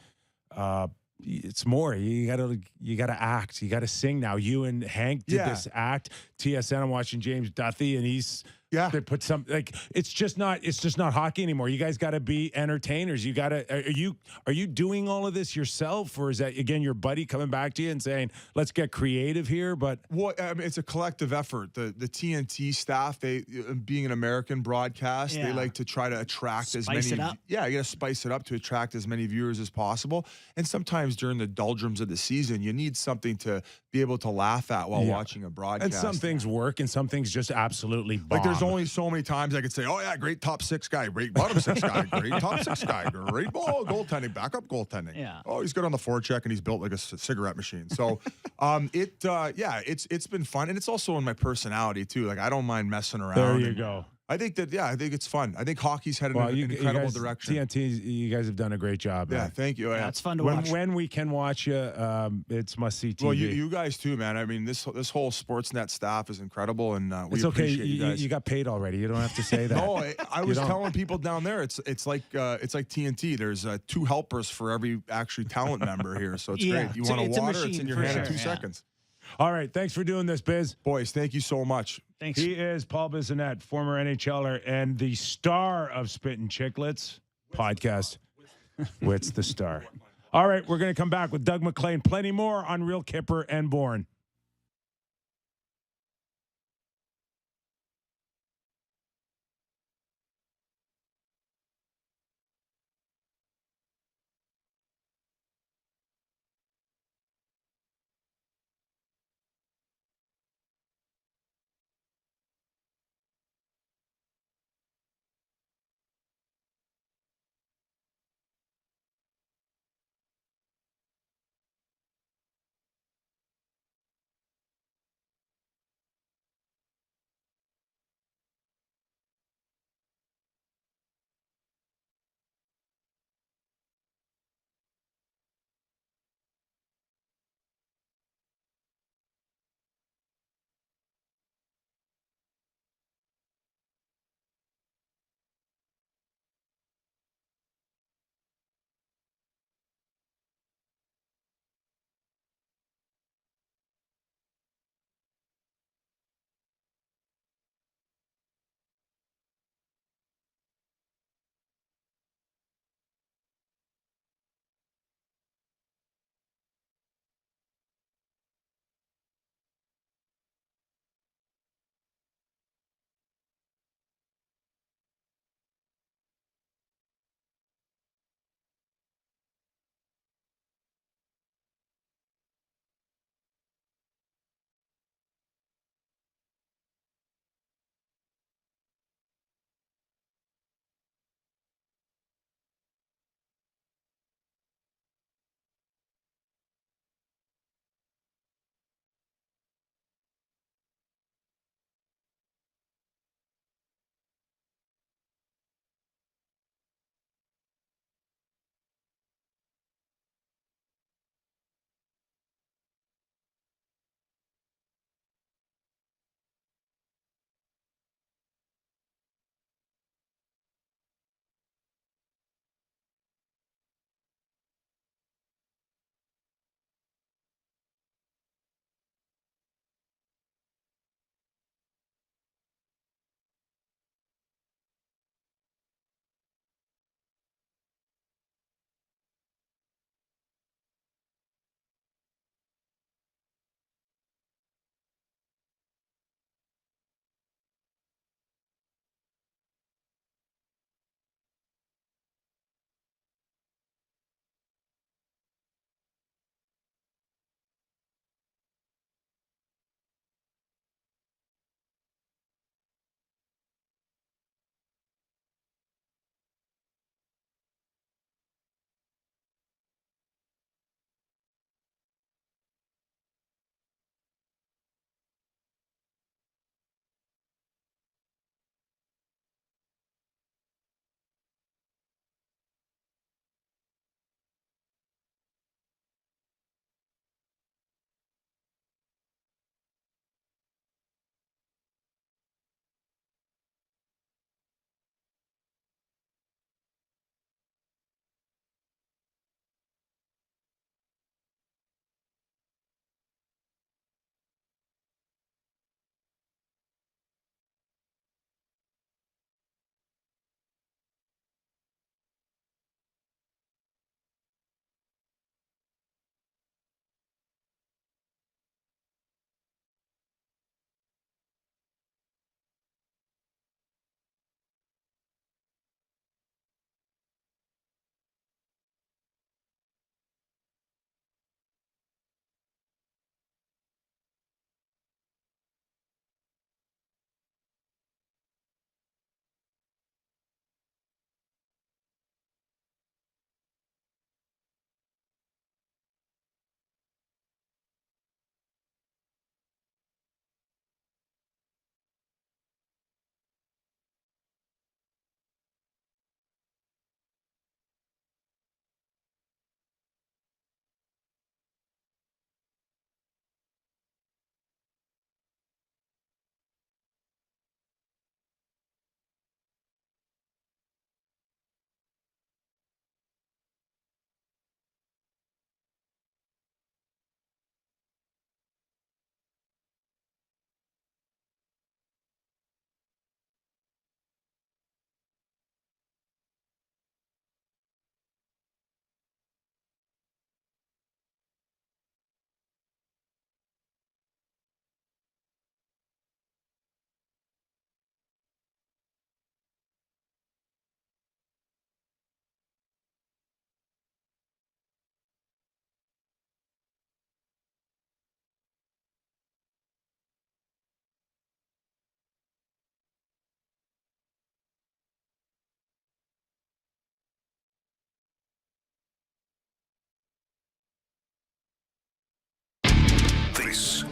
It's more. You gotta act. You gotta sing now. You and Hank did this act. TSN. I'm watching James Duthie, and they put some it's just not hockey anymore. You guys got to be entertainers. You got to. Are you doing all of this yourself, or is that again your buddy coming back to you and saying, "Let's get creative here"? But
I mean, it's a collective effort. The TNT staff, they being an American broadcast, they like to try to attract as many.
It up.
Yeah, you got to spice it up to attract as many viewers as possible. And sometimes during the doldrums of the season, you need something to be able to laugh at while watching a broadcast.
And some things work, and some things just absolutely bomb.
Like there's only so many times I could say, "Oh yeah, great top 6 guy, great bottom 6 guy, great top 6 guy, great ball goaltending, backup goaltending."
Yeah.
Oh, he's good on the forecheck, and he's built like a cigarette machine. So, it's been fun, and it's also in my personality too. Like I don't mind messing around.
There you go.
I think it's fun. I think hockey's headed in an incredible direction.
TNT, you guys have done a great job.
Yeah,
man.
thank you.
Yeah, it's fun to watch.
When we can watch you, it's must-see TV.
Well, you guys too, man. I mean, this whole Sportsnet staff is incredible, and we
it's okay.
appreciate you guys.
You got paid already. You don't have to say that.
No, I was telling people down there, it's like TNT. There's 2 helpers for every actually talent member here, so it's great. You want a water? It's in your hand in 2 seconds.
All right, thanks for doing this, Biz.
Boys, thank you so much.
Thanks.
He is Paul Bissonnette, former NHLer and the star of Spittin' Chicklets podcast. Wit's the star. All right, we're going to come back with Doug McLean. Plenty more on Real Kyper and Bourne.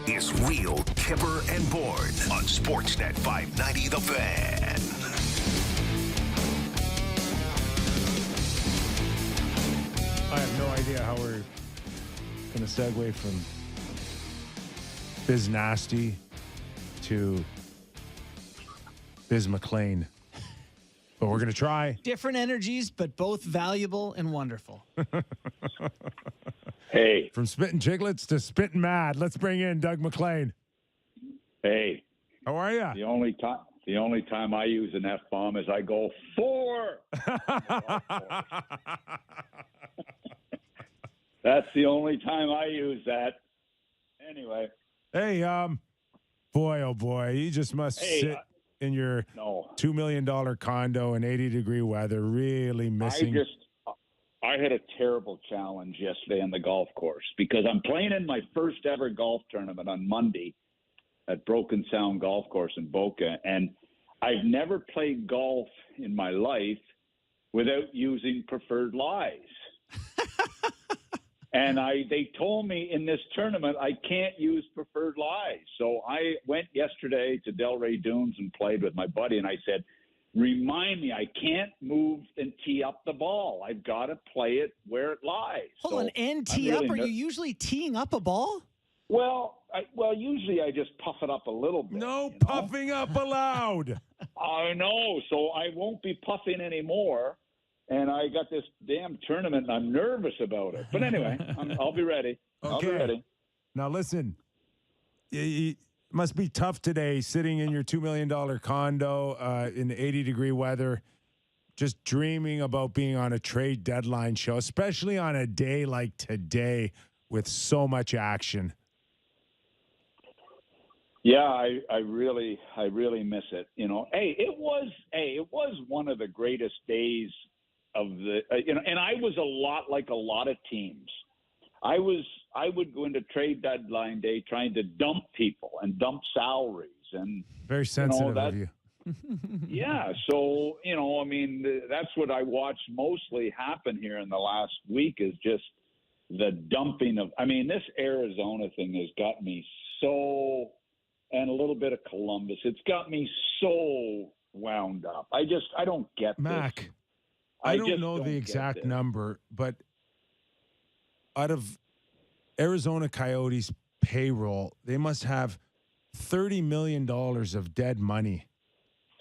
is Real Kyper and Bourne on Sportsnet 590 The Fan.
I have no idea how we're going to segue from Biz Nasty to Biz McLean. But we're going to try.
Different energies, but both valuable and wonderful.
Hey.
From spitting chiglets to spitting mad. Let's bring in Doug McLean.
Hey.
How are you?
The only time I use an F-bomb is I go 4. That's the only time I use that. Anyway.
Hey, boy, oh boy, you just must sit in your $2 million condo in 80-degree weather, really missing.
I had a terrible challenge yesterday on the golf course because I'm playing in my first ever golf tournament on Monday at Broken Sound Golf Course in Boca, and I've never played golf in my life without using preferred lies. And they told me in this tournament I can't use preferred lies. So I went yesterday to Delray Dunes and played with my buddy, and I said, remind me, I can't move and tee up the ball. I've got to play it where it lies.
Hold on, and tee up? Are you usually teeing up a ball?
Well, usually I just puff it up a little bit.
No puffing up allowed.
I know, so I won't be puffing anymore. And I got this damn tournament, and I'm nervous about it. But anyway, I'll be ready.
Okay.
I'll be ready.
Now, listen, it must be tough today sitting in your $2 million condo in 80-degree weather, just dreaming about being on a trade deadline show, especially on a day like today with so much action.
Yeah, I really miss it. You know, it was one of the greatest days of the, and I was a lot like a lot of teams. I would go into trade deadline day trying to dump people and dump salaries and
very sensitive of you.
Yeah, so I mean that's what I watched mostly happen here in the last week is just the dumping of. I mean, this Arizona thing has got me so, and a little bit of Columbus. It's got me so wound up. I don't get
Mac.
this.
I don't know the exact number, but out of Arizona Coyotes payroll, they must have $30 million of dead money.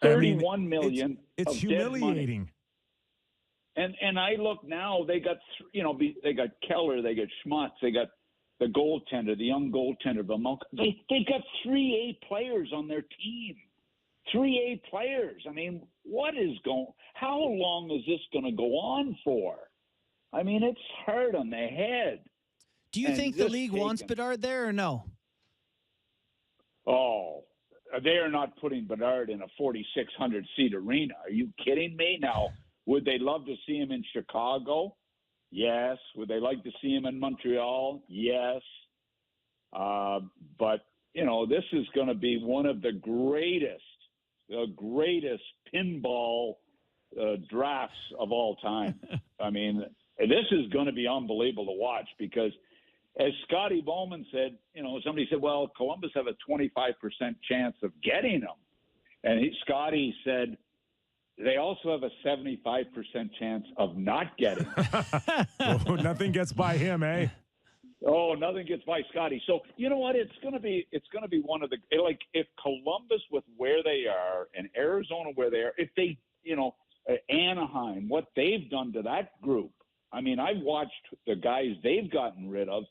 31 million.
It's humiliating.
And I look now, they got they got Keller, they got Schmutz, they got the goaltender, the young goaltender, they got 3 A players on their team. 3 A players. I mean, how long is this going to go on for? I mean, it's hard on the head.
Do you think the league wants Bedard there or no?
Oh, they are not putting Bedard in a 4,600-seat arena. Are you kidding me? Now, would they love to see him in Chicago? Yes. Would they like to see him in Montreal? Yes. But, this is going to be one of the greatest pinball drafts of all time. I mean, this is going to be unbelievable to watch because, as Scotty Bowman said, somebody said, well, Columbus have a 25% chance of getting him. And Scotty said, they also have a 75% chance of not getting him.
Oh, nothing gets by him, eh?
Oh, nothing gets by Scotty. So you know what? It's gonna be one of the if Columbus with where they are and Arizona where they are, if they Anaheim, what they've done to that group. I mean, I've watched the guys they've gotten rid of,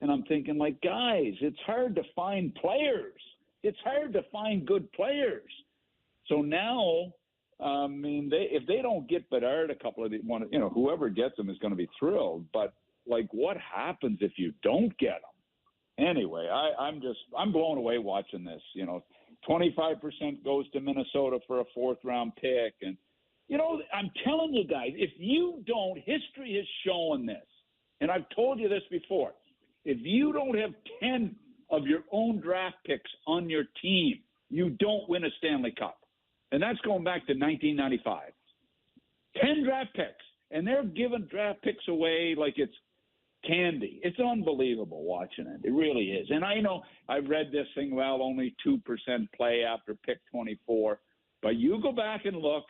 and I'm thinking guys, it's hard to find players. It's hard to find good players. So now, I mean, if they don't get Bedard, a couple of whoever gets them is going to be thrilled. But what happens if you don't get them? Anyway, I'm blown away watching this. 25% goes to Minnesota for a 4th-round pick, and I'm telling you guys, if you don't, history has shown this, and I've told you this before. If you don't have 10 of your own draft picks on your team, you don't win a Stanley Cup. And that's going back to 1995. 10 draft picks. And they're giving draft picks away like it's candy. It's unbelievable watching it. It really is. And I know I've read this thing, well, only 2% play after pick 24. But you go back and look,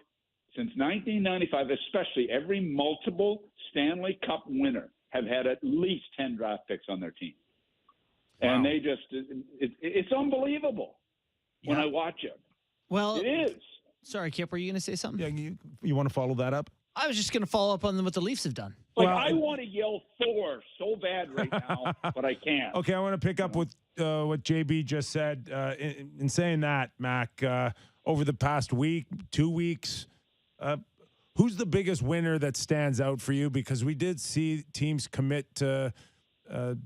since 1995, especially every multiple Stanley Cup winner have had at least 10 draft picks on their team.
Wow.
And they just, it's unbelievable when I watch it.
Well,
it is.
Sorry, Kip, were you going to say something?
Yeah, you want to follow that up?
I was just going to follow up on what the Leafs have done.
Like, I want to yell Thor so bad right now, but I can't.
Okay, I want to pick up with what JB just said. In saying that, Mac, over the past week, 2 weeks, who's the biggest winner that stands out for you? Because we did see teams commit to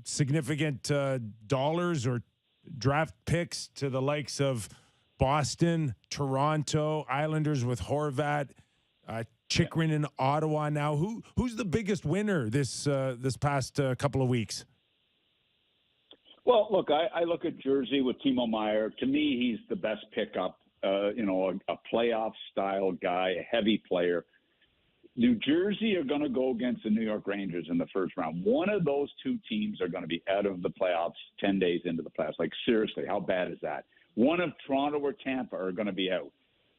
significant dollars or draft picks to the likes of Boston, Toronto, Islanders with Horvat, Chychrun in Ottawa now. Who's the biggest winner this past couple of weeks?
Well, look, I look at Jersey with Timo Meier. To me, he's the best pickup. A playoff-style guy, a heavy player. New Jersey are going to go against the New York Rangers in the first round. One of those two teams are going to be out of the playoffs 10 days into the playoffs. Like, seriously, how bad is that? One of Toronto or Tampa are going to be out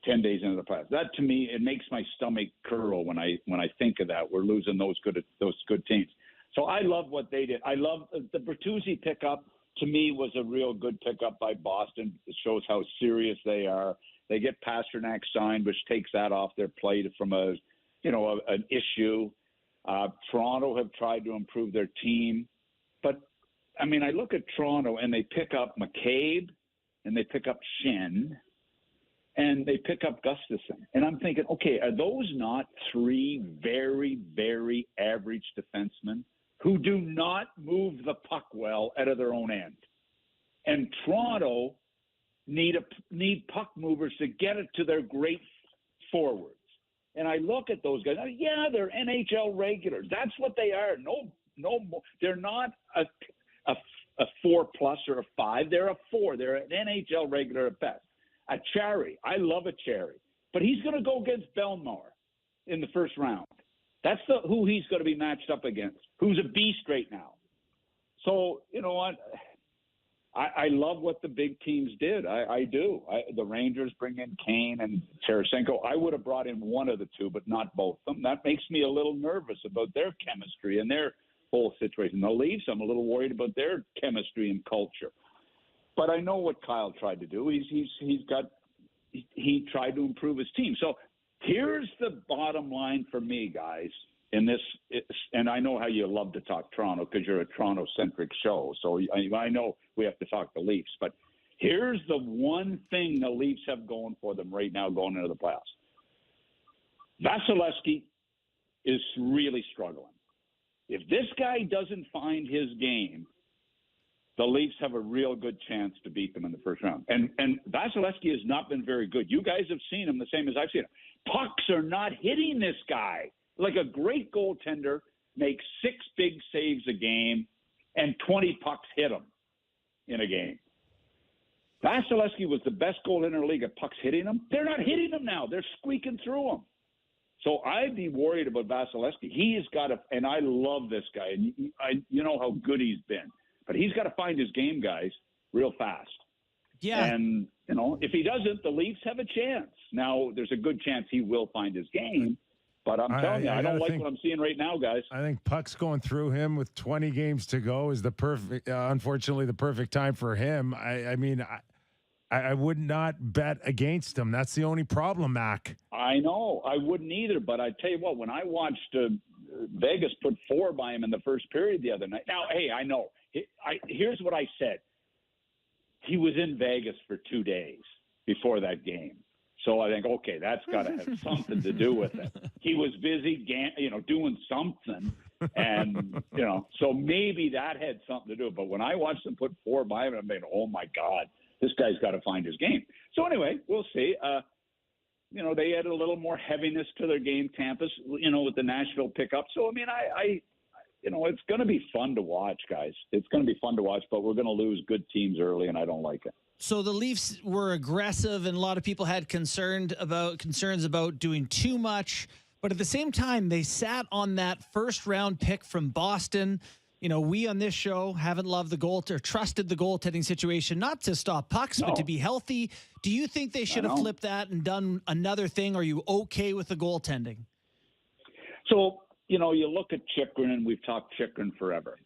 10 days into the playoffs. That, to me, it makes my stomach curl when I think of that. We're losing those good teams. So I love what they did. I love the Bertuzzi pickup. To me, was a real good pickup by Boston. It shows how serious they are. They get Pasternak signed, which takes that off their plate from an issue. Toronto have tried to improve their team, but I mean, I look at Toronto and they pick up McCabe, and they pick up Shen, and they pick up Gustafsson, and I'm thinking, okay, are those not three very, very average defensemen who do not move the puck well out of their own end? And Toronto need puck movers to get it to their great forwards. And I look at those guys. Yeah, they're NHL regulars. That's what they are. No, they're not a 4+ or a 5. They're a 4. They're an NHL regular at best. A Cherry. I love a Cherry, but he's going to go against Belmar in the first round. That's who he's going to be matched up against, who's a beast right now. So, you know what? I love what the big teams did. I do. The Rangers bring in Kane and Tarasenko. I would have brought in one of the two, but not both of them. That makes me a little nervous about their chemistry and their whole situation. The Leafs, I'm a little worried about their chemistry and culture. But I know what Kyle tried to do. He tried to improve his team. So here's the bottom line for me, guys. In this, and I know how you love to talk Toronto because you're a Toronto-centric show. So I know we have to talk the Leafs. But here's the one thing the Leafs have going for them right now going into the playoffs. Vasilevsky is really struggling. If this guy doesn't find his game, the Leafs have a real good chance to beat them in the first round. And Vasilevsky has not been very good. You guys have seen him the same as I've seen him. Pucks are not hitting this guy. Like a great goaltender makes 6 big saves a game and 20 pucks hit him in a game. Vasilevsky was the best goaltender in the league at pucks hitting him. They're not hitting him now. They're squeaking through him. So I'd be worried about Vasilevsky. He has got to, and I love this guy, and you know how good he's been. But he's got to find his game, guys, real fast.
Yeah.
And, you know, if he doesn't, the Leafs have a chance. Now, there's a good chance he will find his game. But I'm telling you, I don't like what I'm seeing right now, guys.
I think pucks going through him with 20 games to go is unfortunately, the perfect time for him. I mean, I would not bet against him. That's the only problem, Mac.
I know. I wouldn't either. But I tell you what, when I watched Vegas put 4 by him in the first period the other night. Now, hey, I know. Here's what I said. He was in Vegas for 2 days before that game. So I think, okay, that's got to have something to do with it. He was busy, doing something. And, so maybe that had something to do. But when I watched him put 4 by him, I'm thinking, oh, my God, this guy's got to find his game. So anyway, we'll see. They added a little more heaviness to their game, Tampa's, with the Nashville pickup. So, I mean, it's going to be fun to watch, guys. It's going to be fun to watch, but we're going to lose good teams early, and I don't like it.
So the Leafs were aggressive, and a lot of people had concerns about doing too much. But at the same time, they sat on that first-round pick from Boston. we on this show haven't loved the trusted the goaltending situation, not to stop pucks, but to be healthy. Do you think they should have flipped that and done another thing? Are you okay with the goaltending?
So, you look at Chychrun, and we've talked Chychrun forever.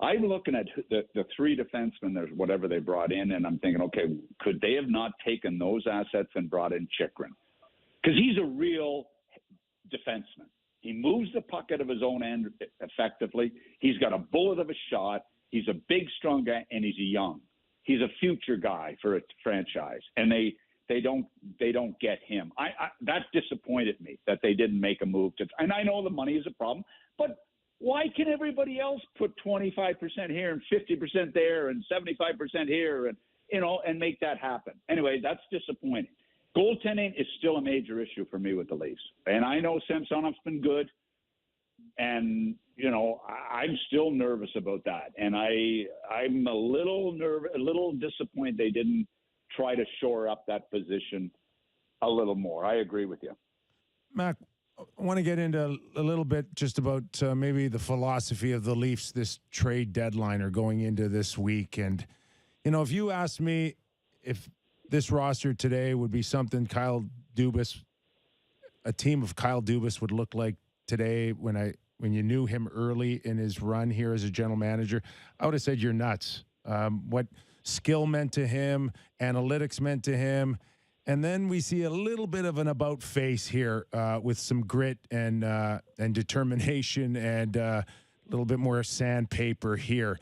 I'm looking at the three defensemen, there's whatever they brought in, and I'm thinking, okay, could they have not taken those assets and brought in Chychrun? Because he's a real defenseman. He moves the puck out of his own end effectively. He's got a bullet of a shot. He's a big, strong guy, and he's young. He's a future guy for a franchise, and they don't get him. That disappointed me that they didn't make a move and I know the money is a problem, but why can everybody else put 25% here and 50% there and 75% here and make that happen? Anyway, that's disappointing. Goaltending is still a major issue for me with the Leafs. And I know Samsonov's been good. And, I'm still nervous about that. And I'm a little disappointed they didn't try to shore up that position a little more. I agree with you.
Mac, I want to get into a little bit just about maybe the philosophy of the Leafs this trade deadline or going into this week. And, if you asked me if this roster today would be something a team of Kyle Dubas would look like today when you knew him early in his run here as a general manager, I would have said you're nuts. What skill meant to him, analytics meant to him. And then we see a little bit of an about face here with some grit and determination and a little bit more sandpaper here.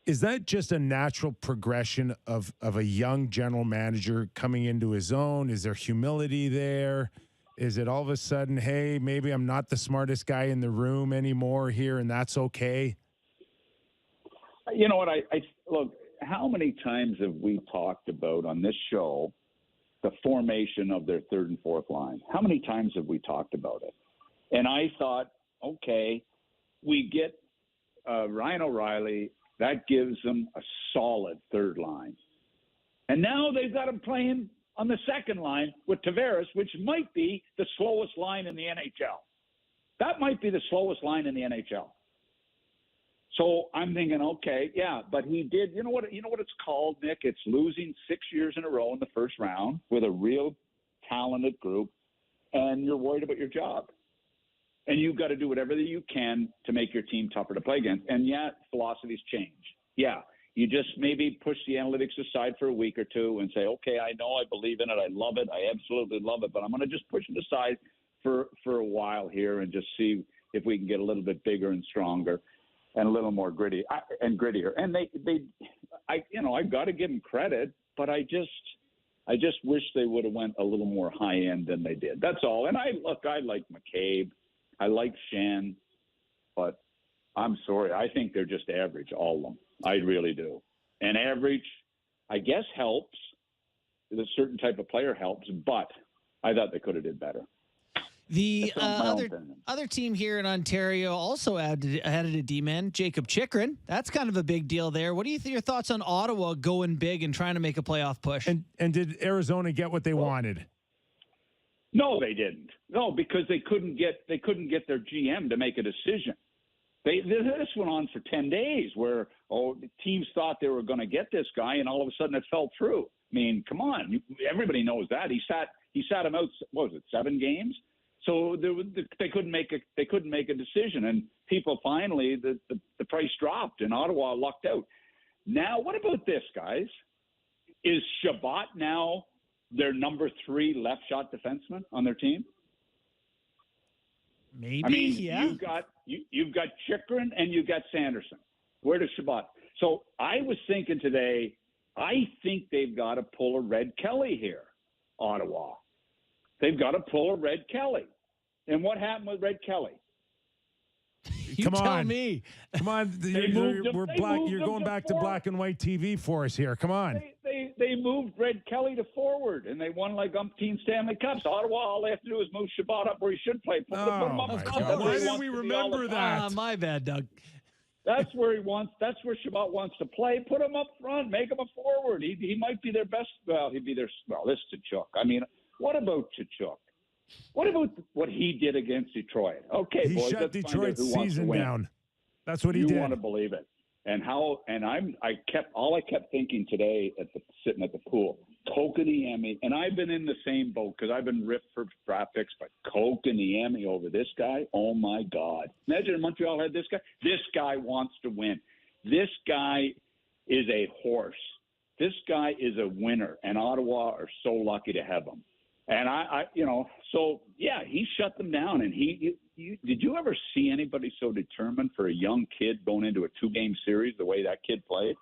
Is that just a natural progression of a young general manager coming into his own? Is there humility there? Is it all of a sudden, hey, maybe I'm not the smartest guy in the room anymore here, and that's okay?
You know what? I look, how many times have we talked about on this show the formation of their third and fourth line? How many times have we talked about it? And I thought, okay, we get Ryan O'Reilly. That gives them a solid third line. And now they've got him playing on the second line with Tavares, which might be the slowest line in the NHL. That might be the slowest line in the NHL. So I'm thinking, okay, yeah, but he did. You know what it's called, Nick? It's losing 6 years in a row in the first round with a real talented group, and you're worried about your job. And you've got to do whatever you can to make your team tougher to play against. And yeah, philosophies change. Yeah, you just maybe push the analytics aside for a week or two and say, okay, I know I believe in it. I love it. I absolutely love it. But I'm going to just push it aside for a while here and just see if we can get a little bit bigger and stronger and a little more grittier. And I've got to give them credit, but I just wish they would have went a little more high end than they did. That's all. And I like McCabe. I like Shan, but I'm sorry. I think they're just average, all of them. I really do. And average, I guess, helps. A certain type of player helps, but I thought they could have did better.
The other team here in Ontario also added a D-man, Jacob Chychrun. That's kind of a big deal there. What do you think? Your thoughts on Ottawa going big and trying to make a playoff push?
And did Arizona get what they wanted?
No, they didn't. No, because they couldn't get their GM to make a decision. This went on for 10 days where the teams thought they were going to get this guy, and all of a sudden it fell through. I mean, come on, everybody knows that he sat him out. What was it, 7 games? So they couldn't make a decision, and people finally the price dropped, and Ottawa lucked out. Now, what about this, guys? Is Shabbat now their number 3 left shot defenseman on their team?
Maybe,
I mean,
yeah.
You've got Chychrun and you've got Sanderson. Where does Shabbat? So I was thinking today, I think they've got to pull a Red Kelly here, Ottawa. They've got to pull a Red Kelly. And what happened with Red Kelly?
You tell me.
Come on. You're going back to black and white TV for us here. Come on.
They moved Red Kelly to forward, and they won like umpteen Stanley Cups. Ottawa, all they have to do is move Shabbat up where he should play. Put him up.
Why didn't we remember that?
My bad, Doug.
That's where Shabbat wants to play. Put him up front. Make him a forward. He might be their best. Well, he'd be their. Well, this is Tkachuk. I mean, what about Tkachuk? What about what he did against Detroit? Okay,
he
boys,
shut Detroit's season down. That's what he
you
did.
You want to believe it. I kept thinking today sitting at the pool, Kotkaniemi, and I've been in the same boat because I've been ripped for draft picks, but Kotkaniemi over this guy, oh my God. Imagine if Montreal had this guy. This guy wants to win. This guy is a horse. This guy is a winner, and Ottawa are so lucky to have him. And he shut them down. And did you ever see anybody so determined for a young kid going into a 2-game series the way that kid played?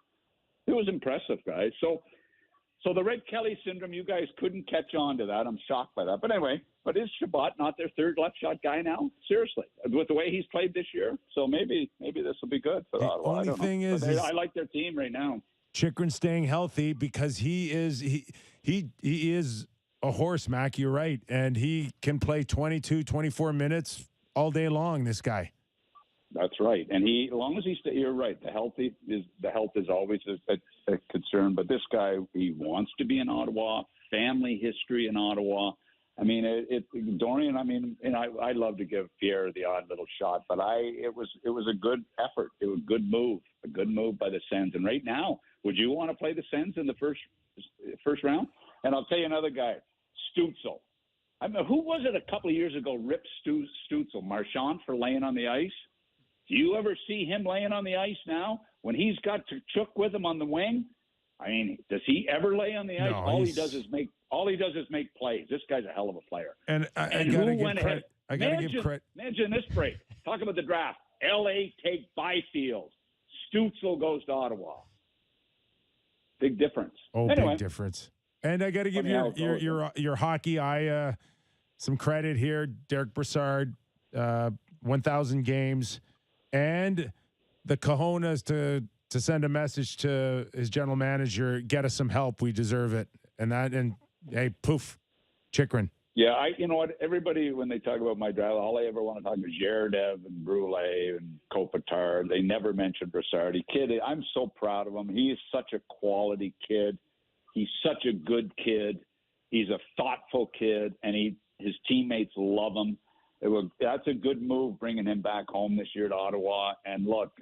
It was impressive, guys. So the Red Kelly syndrome, you guys couldn't catch on to that. I'm shocked by that. But anyway, is Shabbat not their third left shot guy now? Seriously, with the way he's played this year. So maybe this will be good for Ottawa.
Only thing is,
I like their team right now.
Chychrun staying healthy because he is a horse, Mac. You're right. And he can play 22, 24 minutes all day long, this guy.
That's right. And as long as you're right. The health is always a concern. But this guy, he wants to be in Ottawa, family history in Ottawa. I mean, Dorian, I mean, and I love to give Pierre the odd little shot, but it was a good effort. It was a good move by the Sens. And right now, would you want to play the Sens in the first round? And I'll tell you another guy, Stützle. I mean, who was it a couple of years ago ripped Stützle? Marchand for laying on the ice? Do you ever see him laying on the ice now when he's got Tkachuk with him on the wing? I mean, does he ever lay on the ice?
No,
all he does is make plays. This guy's a hell of a player.
And I got to give credit. I got to give credit.
Imagine this break. Talk about the draft. L.A. take Byfield. Stützle goes to Ottawa. Big difference.
Oh,
anyway.
Big difference. And I got to give your hockey eye some credit here. Derek Brassard, 1,000 games, and the cojones to send a message to his general manager, get us some help. We deserve it. And hey, poof, Chychrun.
Yeah, you know what? Everybody, when they talk about my draft, all I ever want to talk about is Zherdev and Brule and Kopitar. They never mention Brassard. I'm so proud of him. He is such a quality kid. He's such a good kid. He's a thoughtful kid, and his teammates love him. That's a good move, bringing him back home this year to Ottawa. And look,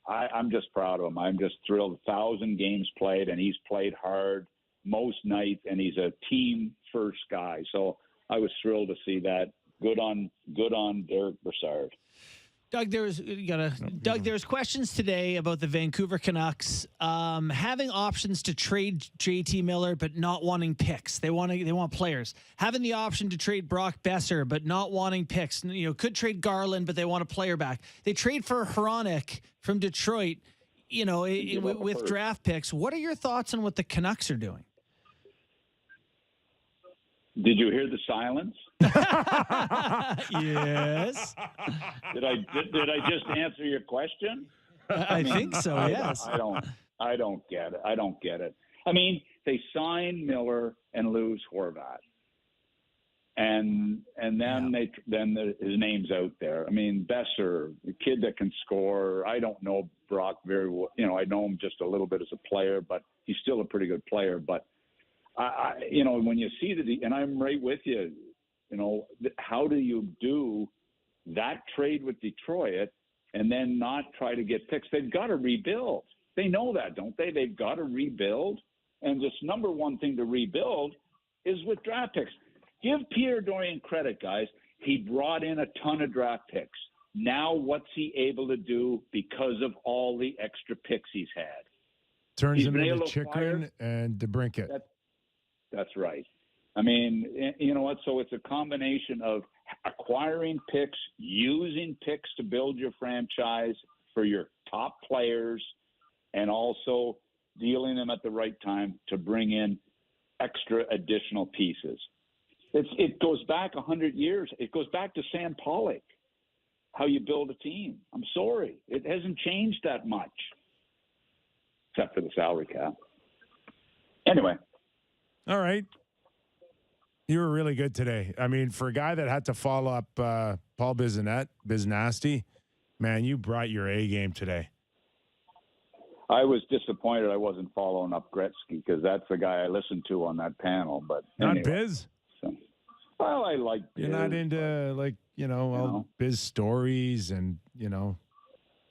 I'm just proud of him. I'm just thrilled. 1,000 games played, and he's played hard most nights, and he's a team-first guy. So I was thrilled to see that. Good on Derek Brassard.
Doug, there's questions today about the Vancouver Canucks having options to trade JT Miller, but not wanting picks. They want players. Having the option to trade Brock Besser, but not wanting picks. You know, could trade Garland, but they want a player back. They trade for Hronek from Detroit. You know, with draft picks. What are your thoughts on what the Canucks are doing?
Did you hear the silence?
Yes.
Did I just answer your question?
I think so. Yes.
I don't get it. I mean, they sign Miller and lose Horvat, and then his name's out there. I mean, Besser, the kid that can score. I don't know Brock very well. You know, I know him just a little bit as a player, but he's still a pretty good player. But when you see and I'm right with you. You know, how do you do that trade with Detroit and then not try to get picks? They've got to rebuild. They know that, don't they? They've got to rebuild. And this number one thing to rebuild is with draft picks. Give Pierre Dorian credit, guys. He brought in a ton of draft picks. Now what's he able to do because of all the extra picks he's had?
Turns him into Chychrun and DeBrincat.
That's right. I mean, you know what? So it's a combination of acquiring picks, using picks to build your franchise for your top players, and also dealing them at the right time to bring in extra additional pieces. It goes back 100 years. It goes back to Sam Pollock, how you build a team. I'm sorry. It hasn't changed that much, except for the salary cap. Anyway.
All right. You were really good today. I mean, for a guy that had to follow up Paul Bissonnette, Biznasty, man, you brought your A game today.
I was disappointed I wasn't following up Gretzky because that's the guy I listened to on that panel. But
not
anyway,
Biz?
So, well, I like Biz.
You're not into, all Biz stories and,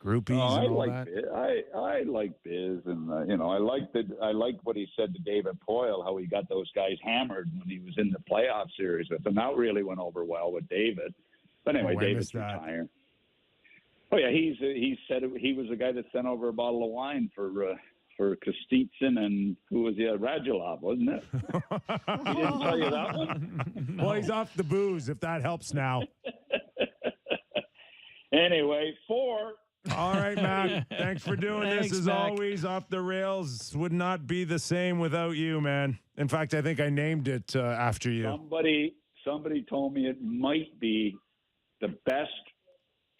groupies
I
and all
like
that.
Biz. I like Biz, and I liked what he said to David Poyle, how he got those guys hammered when he was in the playoff series with them. That really went over well with David. But anyway, David's retiring. Oh yeah, he said he was the guy that sent over a bottle of wine for Kostitsyn and who was Radulov, wasn't it? He didn't tell you that one?
Well, he's off the booze, if that helps now.
Anyway, 4.
All right, Mac. Thanks for doing
Thanks,
this. As
Mac.
always, Off the Rails would not be the same without you, man. In fact, I think I named it after you.
Somebody told me it might be the best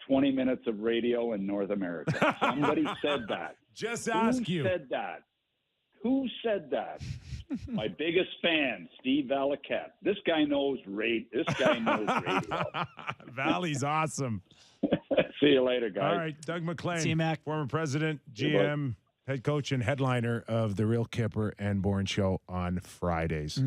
20 minutes of radio in North America. Somebody said that.
Just ask you.
Who said that? Who said that? My biggest fan, Steve Valiquette. This guy knows radio.
Valley's awesome.
See you later, guys.
All right, Doug McLean.
See you, Mac.
Former president, GM, head coach, and headliner of the Real Kyper and Bourne show on Fridays.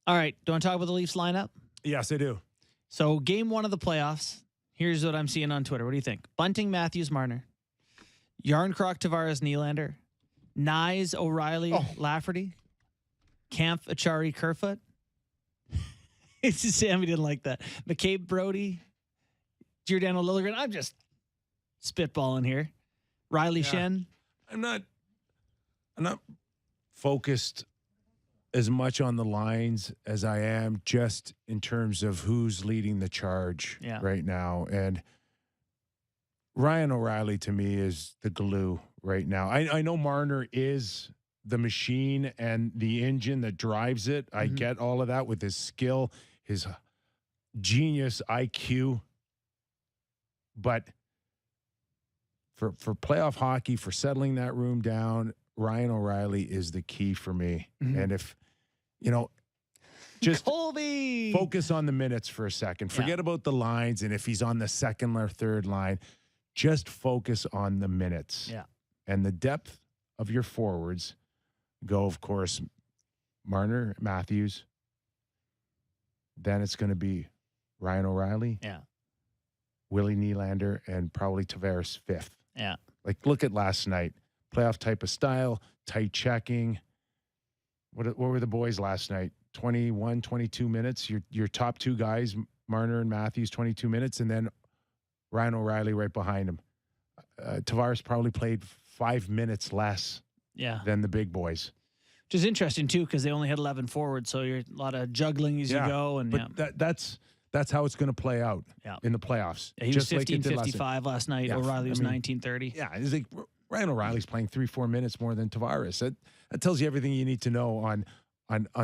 All right. Do you want to talk about the Leafs lineup?
Yes, I do.
So game 1 of the playoffs. Here's what I'm seeing on Twitter. What do you think? Bunting, Matthews, Marner. Yarncroc, Tavares, Nylander. Nyes, O'Reilly, Lafferty. Kampf, Achari, Kerfoot. It's just Sammy didn't like that. McCabe, Brody. Giordano, Liljegren. I'm just spitballing here. Riley, Shen.
I'm not focused as much on the lines as I am just in terms of who's leading the charge right now. And Ryan O'Reilly to me is the glue right now. I know Marner is the machine and the engine that drives it. I get all of that with his skill, his genius IQ. But for playoff hockey, for settling that room down, Ryan O'Reilly is the key for me. And if, just
Colby,
focus on the minutes for a second. Forget about the lines and if he's on the second or third line. Just focus on the minutes.
Yeah.
And the depth of your forwards go, of course, Marner, Matthews. Then it's going to be Ryan O'Reilly.
Yeah.
Willie Nylander, and probably Tavares 5th.
Yeah.
Like, look at last night. Playoff type of style, tight checking. What were the boys last night? 21, 22 minutes. Your top 2 guys, Marner and Matthews, 22 minutes, and then Ryan O'Reilly right behind him. Tavares probably played 5 minutes less than the big boys.
Which is interesting, too, because they only had 11 forwards, so you're a lot of juggling as you go. And
that's how it's going to play out in the playoffs.
Yeah, he was 15:55 last night.
Yeah,
O'Reilly was 19:30.
Yeah, it's like Ryan O'Reilly's playing 3-4 minutes more than Tavares. That tells you everything you need to know on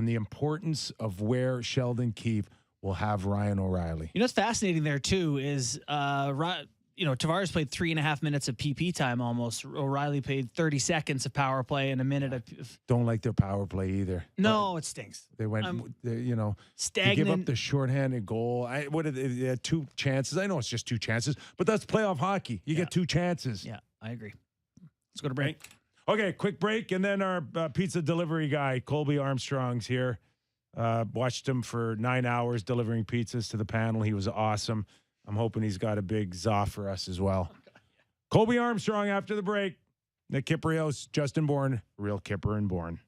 the importance of where Sheldon Keefe will have Ryan O'Reilly.
What's fascinating there too is Tavares played 3.5 minutes of PP time almost. O'Reilly played 30 seconds of power play and a minute of.
Don't like their power play either.
No, it stinks.
They went,
stagnant.
Give up the shorthanded goal. They had 2 chances. I know it's just 2 chances, but that's playoff hockey. You get 2 chances.
Yeah, I agree. Let's go to break.
Okay, quick break, and then our pizza delivery guy, Colby Armstrong's here. Watched him for 9 hours delivering pizzas to the panel. He was awesome. I'm hoping he's got a big za for us as well. Colby Armstrong after the break. Nick Kypreos, Justin Bourne, Real Kyper and Bourne.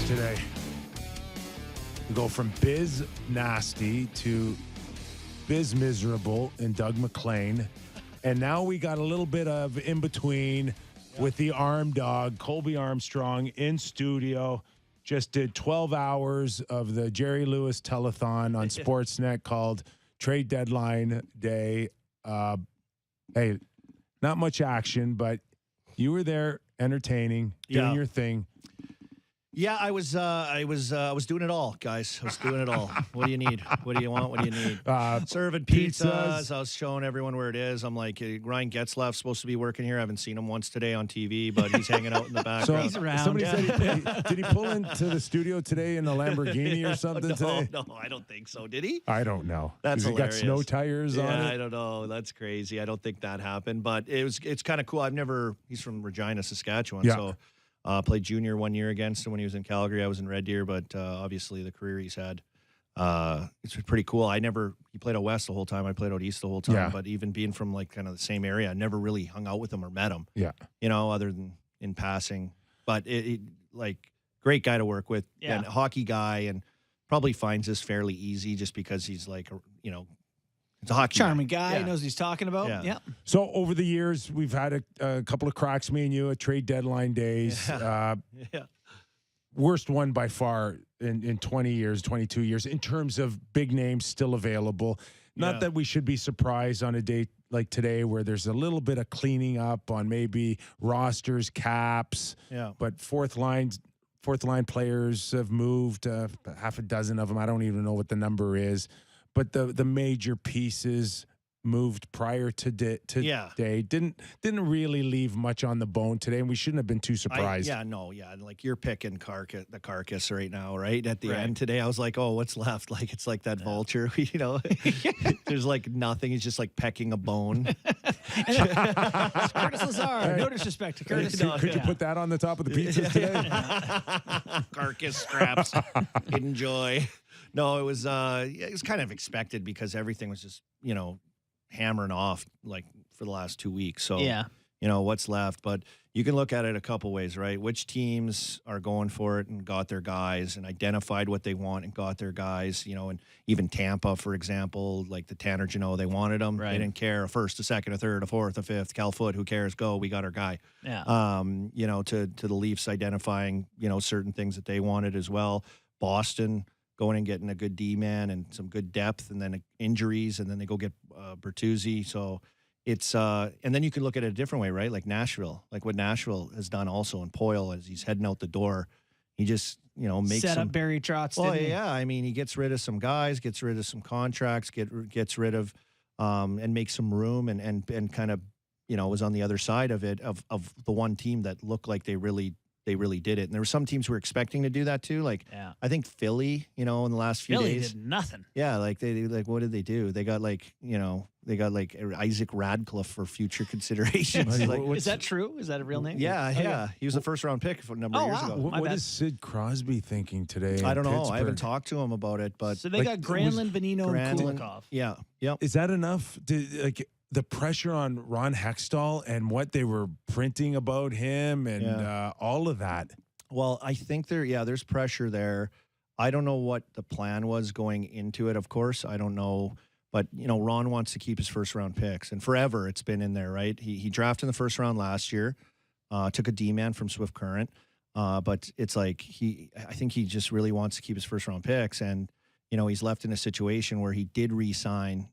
today. We go from Biz Nasty to Biz Miserable and Doug McLean. And now we got a little bit of in between with the arm dog, Colby Armstrong, in studio. Just did 12 hours of the Jerry Lewis telethon on Sportsnet called Trade Deadline Day. Hey, not much action, but you were there entertaining, doing your thing.
Yeah, I was doing it all, guys. I was doing it all. What do you need? What do you want? What do you need? Serving pizzas. I was showing everyone where it is. I'm like, Ryan Getzlaff's supposed to be working here. I haven't seen him once today on TV, but he's hanging out in the background.
So
he's around.
Somebody said, did he pull into the studio today in a Lamborghini or something today?
No, I don't think so. Did he?
I don't know.
That's
he
hilarious.
got snow tires on it?
I don't know. That's crazy. I don't think that happened, but it's kind of cool. He's from Regina, Saskatchewan, so played junior 1 year against him when he was in Calgary. I was in Red Deer, but obviously the career he's had, it's pretty cool. He played out west the whole time. I played out east the whole time, but even being from like kind of the same area, I never really hung out with him or met him.
Yeah.
Other than in passing, but it like great guy to work with and a hockey guy, and probably finds this fairly easy just because he's like, it's a hockey
charming guy. He knows what he's talking about. Yeah.
So over the years, we've had a couple of cracks, me and you, at trade deadline days. Worst one by far in 20 years, 22 years, in terms of big names still available. Not that we should be surprised on a day like today where there's a little bit of cleaning up on maybe rosters, caps.
Yeah.
But fourth line players have moved, half a dozen of them. I don't even know what the number is. But the major pieces moved prior to today. Didn't really leave much on the bone today, and we shouldn't have been too surprised.
Like you're picking the carcass right now, right? At the end today, I was like, oh, what's left? Like it's like that vulture, There's like nothing. He's just like pecking a bone.
It's Curtis Lazar. No disrespect to Curtis.
Could you put that on the top of the pizzas today?
Carcass scraps. Enjoy. No, it was kind of expected because everything was just, hammering off like for the last 2 weeks. So, what's left. But you can look at it a couple ways, right? Which teams are going for it and got their guys and identified what they want and got their guys, and even Tampa, for example, like the Tanner Janot, they wanted them. Right. They didn't care. A first, a second, a third, a fourth, a fifth. Kerfoot, who cares? Go. We got our guy.
Yeah.
To the Leafs identifying, certain things that they wanted as well. Boston going and getting a good D-man and some good depth, and then injuries, and then they go get Bertuzzi. So it's and then you can look at it a different way, right? Like Nashville, like what Nashville has done also in Poyle as he's heading out the door. He just, makes
set up Barry Trotz.
Well, yeah. I mean, he gets rid of some guys, gets rid of some contracts, gets rid of and makes some room and kind of, was on the other side of it of the one team that looked like they really did it. And there were some teams who were expecting to do that too. Like, I think Philly, in the last few days.
Philly did nothing.
Yeah, like what did they do? They got Isaac Radcliffe for future considerations.
Is that true? Is that a real name?
Yeah. He was a first round pick a number of years ago.
What is Sid Crosby thinking today?
I don't know. I haven't talked to him about it, but
so they got Granlund, Bonino, and Kulikov.
Yeah. Yep.
Is that enough? The pressure on Ron Hextall and what they were printing about him and all of that.
Well, I think there's pressure there. I don't know what the plan was going into it, of course. I don't know. But, Ron wants to keep his first-round picks. And forever it's been in there, right? He drafted in the first round last year, took a D-man from Swift Current. But it's like I think he just really wants to keep his first-round picks. And, he's left in a situation where he did re-sign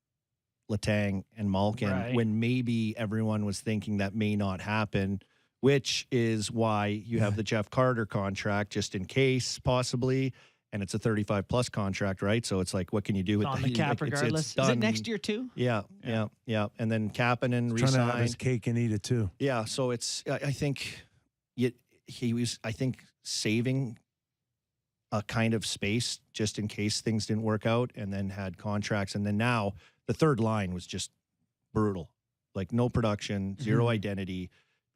Letang and Malkin when maybe everyone was thinking that may not happen, which is why you have the Jeff Carter contract just in case, possibly, and it's a 35-plus contract, right? So it's like, what can you do with
on the cap regardless? Is it next year too?
Yeah. And then Kapanen
trying to have his cake and eat it too.
Yeah, so it's I think he was saving a kind of space just in case things didn't work out, and then had contracts, and then now the third line was just brutal. Like no production, zero identity,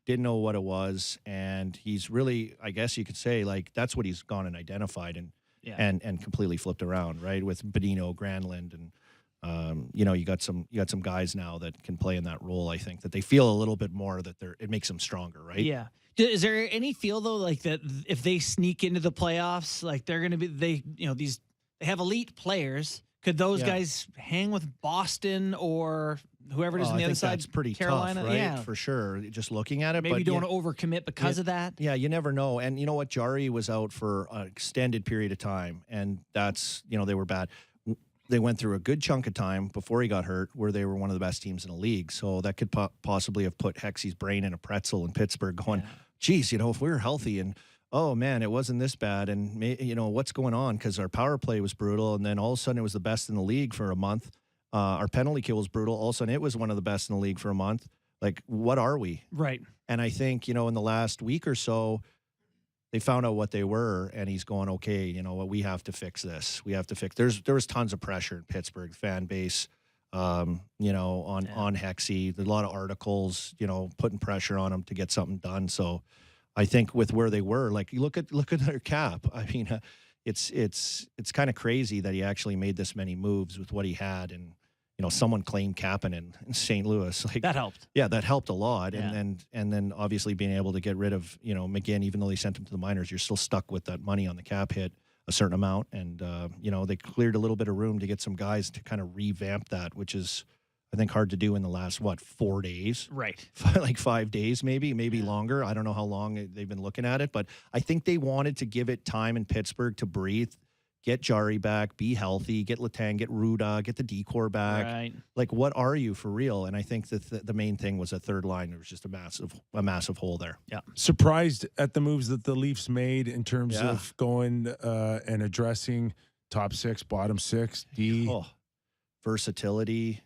didn't know what it was. And he's really, I guess you could say, like, that's what he's gone and identified and completely flipped around, right? With Bonino, Granlund, and you got some guys now that can play in that role. I think that they feel a little bit more that it makes them stronger, right?
Yeah. Is there any feel though, like that if they sneak into the playoffs, like they're going to be they have elite players? Could those guys hang with Boston or whoever it is on the other side?
That's pretty
Carolina,
tough, right?
Yeah,
For sure. Just looking at it,
maybe
but
you don't want to overcommit because of that.
Yeah, you never know. And you know what? Jari was out for an extended period of time, and that's they were bad. They went through a good chunk of time before he got hurt where they were one of the best teams in the league. So that could possibly have put Hexy's brain in a pretzel in Pittsburgh going, geez, if we were healthy and, oh, man, it wasn't this bad. And, what's going on? Because our power play was brutal. And then all of a sudden it was the best in the league for a month. Our penalty kill was brutal. All of a sudden it was one of the best in the league for a month. Like, what are we?
Right.
And I think, in the last week or so, they found out what they were, and he's going, okay, we have to fix this. We have to fix. There was tons of pressure in Pittsburgh fan base, on Hexy. There's a lot of articles, putting pressure on him to get something done. So I think with where they were, like you look at their cap. I mean, it's kind of crazy that he actually made this many moves with what he had, and someone claimed Kapanen in St. Louis. Like
that helped.
Yeah, that helped a lot.
Yeah.
And then obviously being able to get rid of, McGinn, even though they sent him to the minors, you're still stuck with that money on the cap hit, a certain amount. And, they cleared a little bit of room to get some guys to kind of revamp that, which is, I think, hard to do in the last, 4 days?
Right.
Like 5 days, maybe longer. I don't know how long they've been looking at it, but I think they wanted to give it time in Pittsburgh to breathe. Get Jari back, be healthy, get Letang, get Ruda, get the decor back.
Right.
Like, what are you for real? And I think that the main thing was a third line. There was just a massive hole there.
Yeah.
Surprised at the moves that the Leafs made in terms of going and addressing top six, bottom six, D.
Oh, versatility.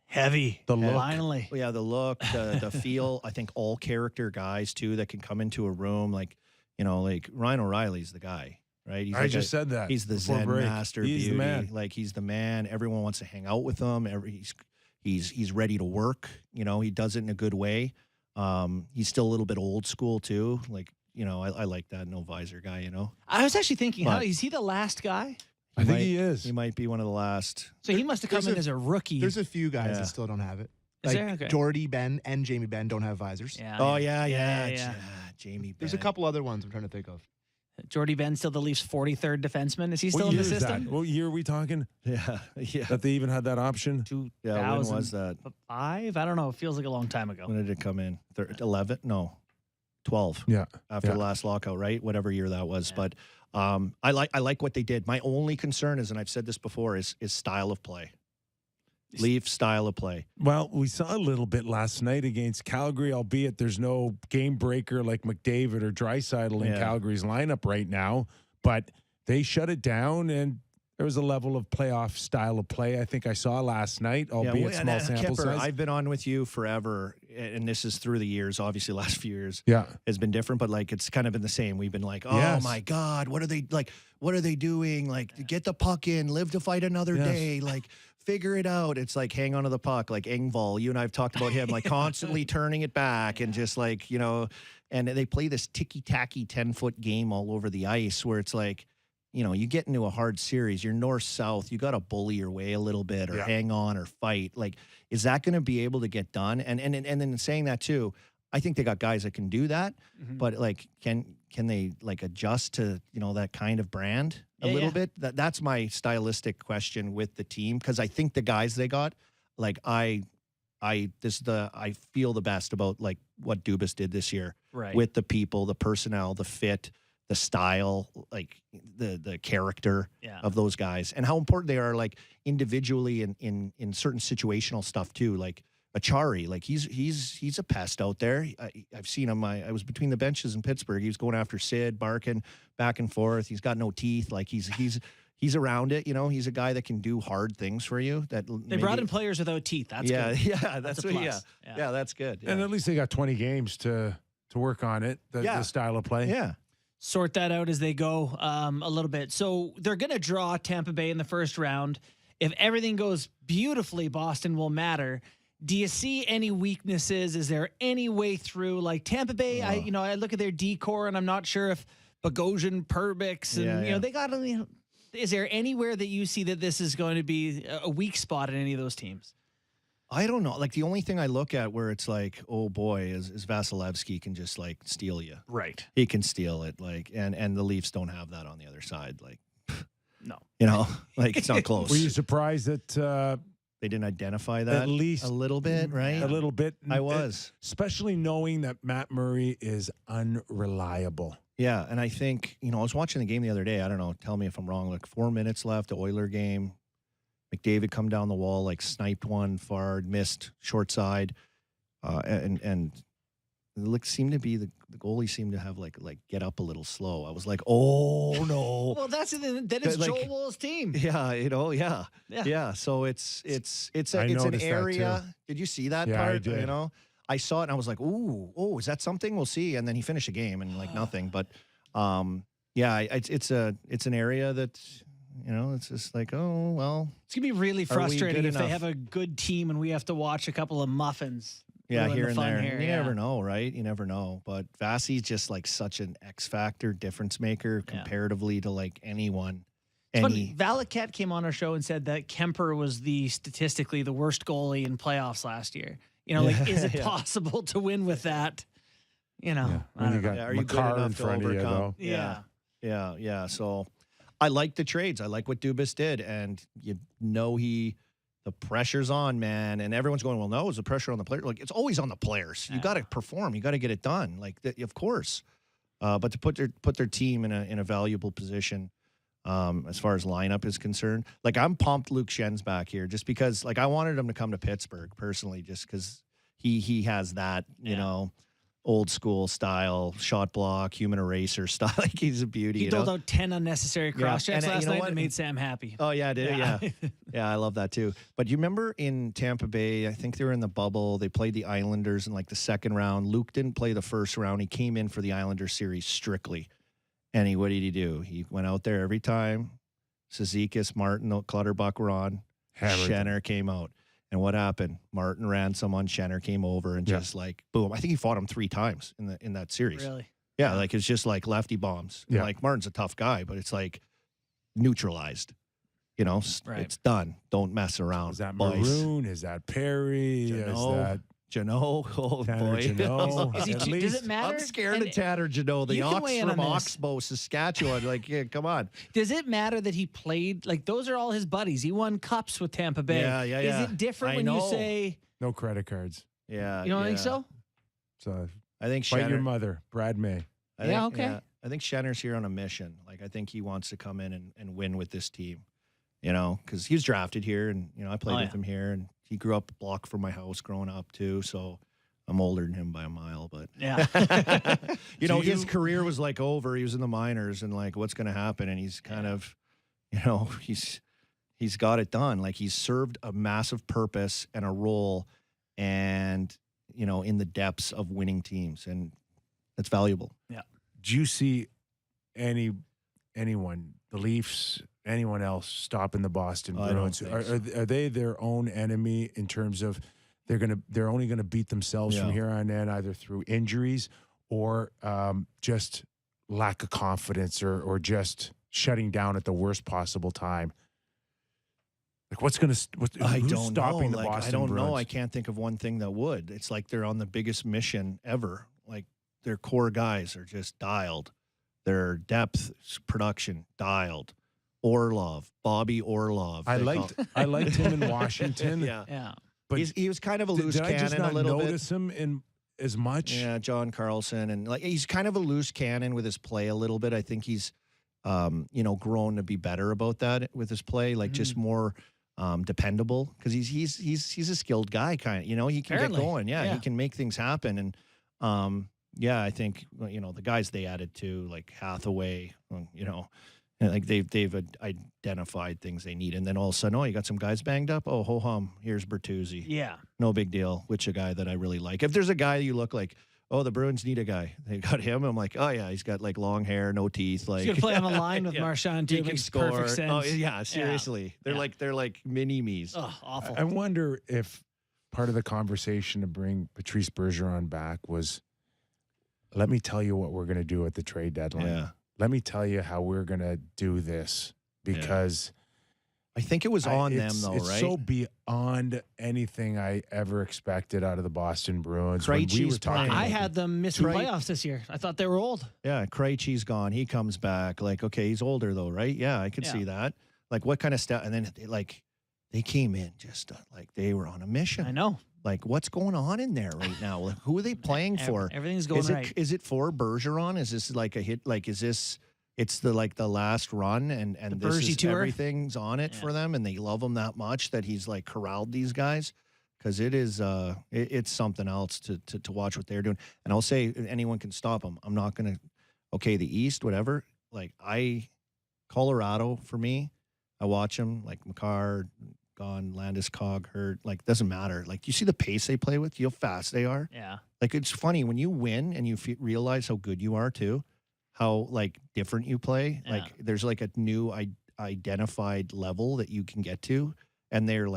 Heavy.
The look.
Finally.
Yeah, the look, the feel. I think all character guys, too, that can come into a room. Like Ryan O'Reilly's the guy. Right,
He's said that.
He's the Zen master.
He's
beauty.
the man.
Like, he's the man. Everyone wants to hang out with him. He's ready to work. He does it in a good way. He's still a little bit old school too. Like, I like that no visor guy.
I was actually thinking, is he the last guy?
I think he is.
He might be one of the last.
So he must have come in as a rookie.
There's a few guys that still don't have it.
Is there? Okay.
Jordy Ben and Jamie Benn don't have visors.
Yeah.
Oh yeah. Jamie Ben.
There's a couple other ones I'm trying to think of.
Jordy Ben still the Leafs' 43rd defenseman. Is he still in the system?
What year are we talking?
Yeah.
That they even had that option?
2005?
Yeah, when was that?
I don't know. It feels like a long time ago.
When did it come in? 11? No, 12.
Yeah.
After the last lockout, right? Whatever year that was. Yeah. But I like what they did. My only concern is, and I've said this before, is style of play. Leaf style of play.
Well, we saw a little bit last night against Calgary, albeit there's no game breaker like McDavid or Draisaitl in Calgary's lineup right now, but they shut it down, and there was a level of playoff style of play I think I saw last night, albeit small sample size.
I've been on with you forever, and this is through the years. Obviously, the last few years has been different, but like it's kind of been the same. We've been like, oh my God, what are they like? What are they doing? Like, get the puck in, live to fight another day. Like, figure it out. It's like hang on to the puck, like Engvall. You and I have talked about him, like constantly turning it back and just like, and they play this ticky-tacky 10-foot game all over the ice where it's like, you get into a hard series, you're north-south, you got to bully your way a little bit or hang on or fight. Like, is that going to be able to get done? And then saying that too, I think they got guys that can do that, but like, can they like adjust to, that kind of brand a little bit? That's my stylistic question with the team. Cause I think the guys they got, like I feel the best about like what Dubas did this year with the people, the personnel, the fit, the style, like the character of those guys and how important they are, like individually in certain situational stuff too. Like Achari, like he's a pest out there. I've seen him. I was between the benches in Pittsburgh. He was going after Sid, barking back and forth. He's got no teeth. Like he's around it. He's a guy that can do hard things for you. That
they brought in players without teeth. That's good.
That's what, yeah, that's good. Yeah.
And at least they got 20 games to work on it. The style of play.
Yeah.
Sort that out as they go a little bit. So they're going to draw Tampa Bay in the first round. If everything goes beautifully, Boston will matter. Do you see any weaknesses? Is there any way through? Like Tampa Bay, I look at their decor and I'm not sure if Bogosian, Perbix, and they got. Is there anywhere that you see that this is going to be a weak spot in any of those teams?
I don't know. Like the only thing I look at where it's like, oh boy, is Vasilevsky can just like steal you.
Right.
He can steal it. Like, and the Leafs don't have that on the other side. Like,
no,
you know, like it's not close.
Were you surprised that
they didn't identify that
at least
a little bit, right?
A little bit.
I was.
Especially knowing that Matt Murray is unreliable.
Yeah, and I think, I was watching the game the other day. I don't know. Tell me if I'm wrong. Like 4 minutes left, the Oiler game. McDavid come down the wall, like sniped one far, missed short side, and it seemed to be the goalie seemed to have like get up a little slow. I was like, oh no.
Well, that's Joel Wool's team.
Yeah, yeah. So it's an area. Did you see that part?
I did.
I saw it and I was like, oh, is that something? We'll see. And then he finished the game and like nothing. But it's an area that, it's just like, oh, well.
It's going to be really frustrating if they have a good team and we have to watch a couple of muffins.
Yeah, here and there. You never know, right? You never know. But Vasi's just like such an X factor difference maker comparatively to like anyone.
Valakat came on our show and said that Kemper was statistically the worst goalie in playoffs last year. Is it possible to win with that?
When you got
are you good
McCarr
enough
in front
to
of you,
overcome?
though.
Yeah. So I like the trades. I like what Dubas did, and the pressure's on, man. And everyone's going, well, no, is the pressure on the player? Like, it's always on the players. You got to perform. You got to get it done. Like, of course. But to put their team in a valuable position, as far as lineup is concerned, like I'm pumped Luke Schen's back here just because, like, I wanted him to come to Pittsburgh personally, just because he has that, old school style shot block, human eraser style. Like he's a beauty.
He doled out 10 unnecessary cross checks last night and made Sam happy.
Oh yeah, did yeah. Yeah, I love that too. But you remember in Tampa Bay, I think they were in the bubble. They played the Islanders in like the second round. Luke didn't play the first round. He came in for the Islanders series strictly. And what did he do? He went out there every time. Cizikas, Martin, Clutterbuck were on. Schenner came out. And what happened? Martin ran someone. Schenner came over and just like boom. I think he fought him 3 times in that series.
Really?
Yeah, like it's just like lefty bombs. Yeah. Like Martin's a tough guy, but it's like neutralized. It's done. Don't mess around.
Is that Maroon? Is that Perry? Is that
Jeannot? Oh boy.
Jeannot.
Does it matter?
I'm scared of Tanner Jeannot, the Ox from Oxbow, Saskatchewan. Like, yeah, come on.
Does it matter that he played? Like, those are all his buddies. He won cups with Tampa Bay.
Yeah.
Is it different when you say
no credit cards?
Yeah.
You don't think so?
So
I think
Fight Your Mother, Brad May.
Okay.
I think Schenner's here on a mission. Like, I think he wants to come in and win with this team. Because he was drafted here, and I played with him here, and he grew up a block from my house growing up too. So I'm older than him by a mile, but his career was like over. He was in the minors, and like, what's going to happen? And he's kind of, he's got it done. Like he's served a massive purpose and a role, and in the depths of winning teams, and that's valuable.
Yeah.
Do you see anyone, the Leafs? Anyone else stopping the Boston Bruins? Are they their own enemy in terms of they're only gonna beat themselves from here on in, either through injuries or just lack of confidence or just shutting down at the worst possible time? Like who's stopping the Boston
I don't
Bruins?
know. I can't think of one thing that would. It's like they're on the biggest mission ever. Like their core guys are just dialed. Their depth production dialed. Bobby Orlov.
I liked him in Washington.
Yeah.
But he was kind of a loose cannon.
Did I just not
a little
notice him in as much?
Yeah, John Carlson, and like he's kind of a loose cannon with his play a little bit. I think he's, grown to be better about that with his play, like just more dependable because he's a skilled guy, kind of. He can get going. Yeah, he can make things happen, and I think the guys they added to like Hathaway, And like they've identified things they need, and then all of a sudden, you got some guys banged up. Oh, ho hum, here's Bertuzzi.
Yeah,
no big deal. Which a guy that I really like. If there's a guy you look like, oh, the Bruins need a guy. They got him. I'm like, oh yeah, he's got like long hair, no teeth. Like
he's gonna play on the line with Marchand too. Makes perfect sense.
Oh yeah, seriously, they're like mini me's.
Oh, awful.
I wonder if part of the conversation to bring Patrice Bergeron back was, let me tell you what we're gonna do at the trade deadline.
Yeah.
Let me tell you how we're going to do this, because
I think it was on them, though,
it's
right?
so beyond anything I ever expected out of the Boston Bruins. When we
Krejci's
were talking
playing.
I
about
had them missing playoffs this year. I thought they were old.
Yeah, Krejci's gone. He comes back. Like, okay, he's older, though, right? Yeah, I could see that. Like, what kind of stuff? And then, they came in just like they were on a mission.
I know.
Like, what's going on in there right now? Like, who are they playing for?
Everything's going right.
Is it for Bergeron? Is this like a hit? Like, is this? It's the last run, and
The
this is
tour?
everything's on it for them, and they love him that much that he's like corralled these guys, because it is it's something else to watch what they're doing. And I'll say anyone can stop them. I'm not gonna. Okay, the East, whatever. Like Colorado for me, I watch them like McCarr gone, Landeskog hurt. Like doesn't matter. Like you see the pace they play with, you know how fast they are.
Yeah.
Like it's funny when you win and you realize how good you are too. How like different you play.
Yeah.
Like there's like a new identified level that you can get to, and they're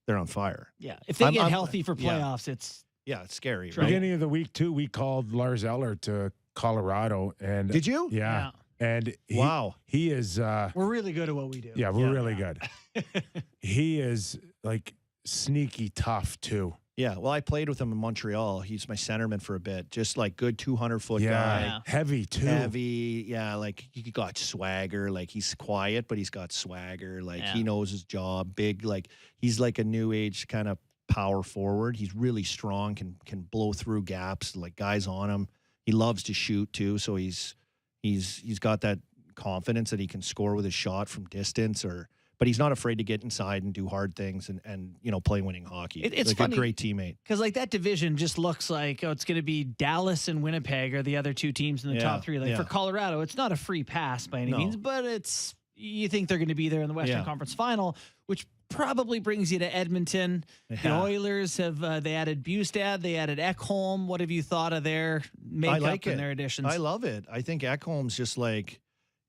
on fire.
Yeah. If they
I'm
get healthy for playoffs, it's
scary.
Right.
beginning of the week too, we called Lars Eller to Colorado, and
Did you?
Yeah. And he is.
we're really good at what we do.
Yeah, we're really good. He is like sneaky tough too.
Yeah, well, I played with him in Montreal. He's my centerman for a bit. Just like good 200-foot guy.
Heavy too.
Heavy, yeah, like he got swagger. Like he's quiet, but he's got swagger. Like he knows his job. Big, like he's like a new age kind of power forward. He's really strong, can blow through gaps, like guys on him. He loves to shoot too, so he's got that confidence that he can score with his shot from distance but he's not afraid to get inside and do hard things and play winning hockey.
It's
like
funny,
a great teammate.
Because like that division just looks like it's going to be Dallas and Winnipeg are the other two teams in the top three. Like for Colorado, it's not a free pass by any means, but you think they're going to be there in the Western Conference Final, which probably brings you to Edmonton. The Oilers have they added Bustad, they added Ekholm. What have you thought of their makeup and their additions?
I love it. I think Ekholm's just like,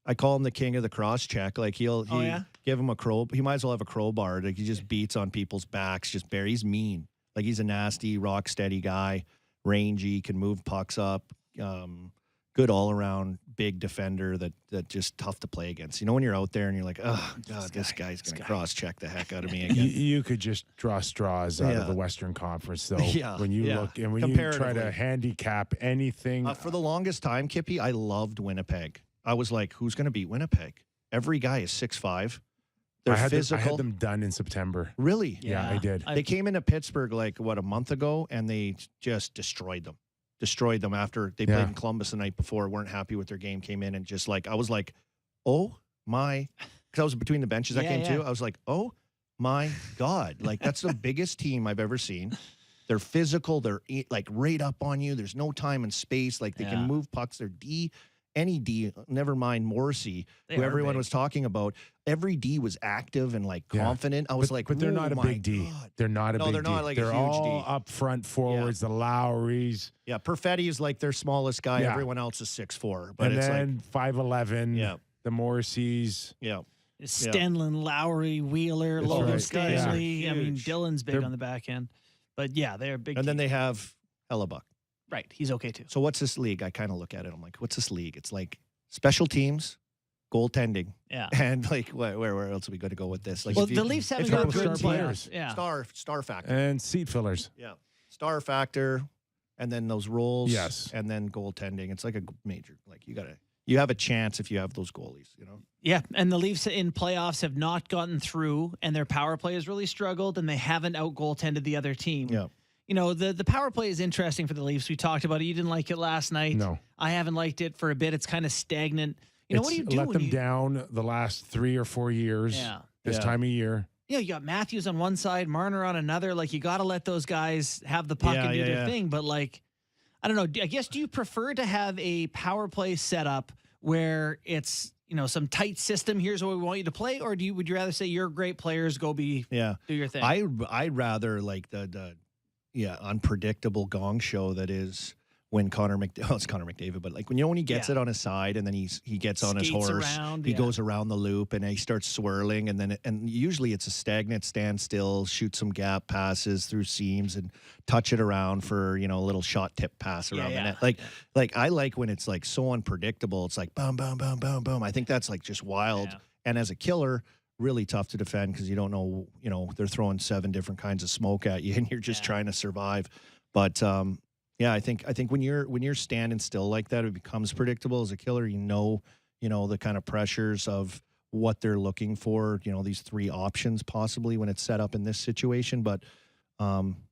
I call him the king of the cross check. Like he'll give him a he might as well have a crowbar. Like he just beats on people's backs. He's mean. Like he's a nasty, rock steady guy, rangy, can move pucks up. Good all around, big defender that just tough to play against. You know when you're out there and you're like, oh God, this guy's gonna cross check the heck out of me again.
You could just draw straws out of the Western Conference though. When you look and when you try to handicap anything.
For the longest time, Kippy, I loved Winnipeg. I was like, who's going to beat Winnipeg? Every guy is 6'5". They're physical.
I had them done in September.
Really?
Yeah, I did.
They came into Pittsburgh a month ago, and they just destroyed them. Destroyed them after they played in Columbus the night before, weren't happy with their game, came in and just like, I was like, oh my, because I was between the benches that game too. I was like, oh my God. Like that's the biggest team I've ever seen. They're physical. They're like right up on you. There's no time and space. Like they can move pucks. They're any D, never mind Morrissey, who everyone was talking about. Every D was active and like confident. I was
but they're not a big D. They're not a big D.
They're not like a huge
all
D.
up front forwards, the Lowrys.
Yeah, Perfetti is like their smallest guy.
Yeah.
Everyone else is 6'4". But
and
it's
then
like
5'11". The Morrisseys.
Yeah.
Stenlund, Lowry, Wheeler, Logan
right.
Stanley.
Yeah.
I mean, Dylan's big on the back end. But they're big.
And then they have Hellebuck.
Right. He's okay too.
So what's this league? I kind of look at it. I'm like, what's this league? It's like special teams, goaltending.
Yeah.
And like, where else are we going to go with this? Like,
well, the Leafs haven't got good players.
Yeah. Star factor.
And seat fillers.
Yeah. Star factor. And then those roles.
Yes.
And then goaltending. It's like a major, like you have a chance if you have those goalies,
Yeah. And the Leafs in playoffs have not gotten through, and their power play has really struggled, and they haven't out goaltended the other team.
Yeah.
The power play is interesting for the Leafs. We talked about it. You didn't like it last night.
No.
I haven't liked it for a bit. It's kind of stagnant. What do you do?
Let them down the last 3 or 4 years. This time of year.
Yeah, you got Matthews on one side, Marner on another. Like, you got to let those guys have the puck and do their thing. But, like, I don't know. I guess, do you prefer to have a power play setup where it's, some tight system, here's what we want you to play? Or would you rather say you're great players, go do your thing?
I'd rather like the unpredictable gong show that is when it's Connor McDavid, but like when he gets it on his side and then he gets on his horse,
around,
he goes around the loop and he starts swirling and usually it's a stagnant standstill, shoot some gap passes through seams and touch it around for a little shot tip pass around the net. Like I like when it's like so unpredictable. It's like boom, boom, boom, boom, boom. I think that's like just wild. Yeah. And as a killer, really tough to defend because you don't know, they're throwing 7 different kinds of smoke at you and you're just trying to survive. But I think when you're standing still like that, it becomes predictable as a killer. You know the kind of pressures of what they're looking for. These 3 options possibly when it's set up in this situation, but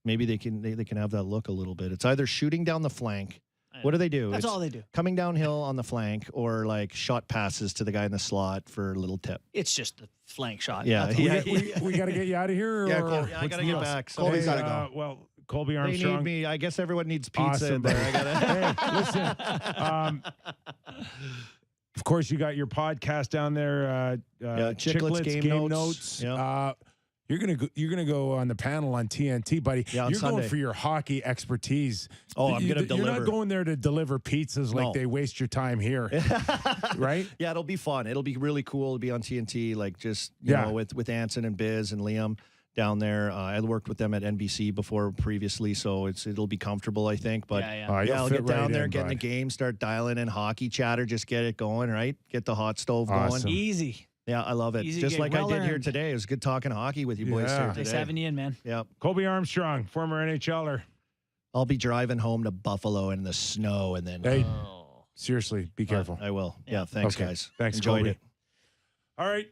maybe they can have that look a little bit. It's either shooting down the flank. What do they do?
That's all they do.
Coming downhill on the flank or like shot passes to the guy in the slot for a little tip.
It's just the flank shot.
Yeah.
We got to get you out of here?
I got to get back. So
Colby's got to go.
Well, Colby Armstrong.
They need me. I guess everyone needs pizza in there.
Hey, listen. Of course, you got your podcast down there.
Chicklets game notes.
You're gonna go on the panel on TNT, buddy.
Yeah,
you're
Sunday.
going for your hockey expertise.
Oh, I'm gonna deliver.
You're not going there to deliver pizzas like they waste your time here, right?
Yeah, it'll be fun. It'll be really cool to be on TNT, like just you know with Anson and Biz and Liam down there. I worked with them at NBC before previously, so it'll be comfortable, I think. But I'll get down there, get in the game, start dialing in hockey chatter, just get it going, right? Get the hot stove going.
Easy.
Yeah, I love it.
Easy
just
gig.
like
Well
I did here
earned.
today. It was good talking hockey with you boys here today.
Nice having you in, man.
Yeah.
Colby Armstrong, former NHLer.
I'll be driving home to Buffalo in the snow and then.
Hey, seriously, be careful.
I will. Yeah, thanks,
Okay.
guys.
Thanks,
Enjoyed
Colby.
it.
All right,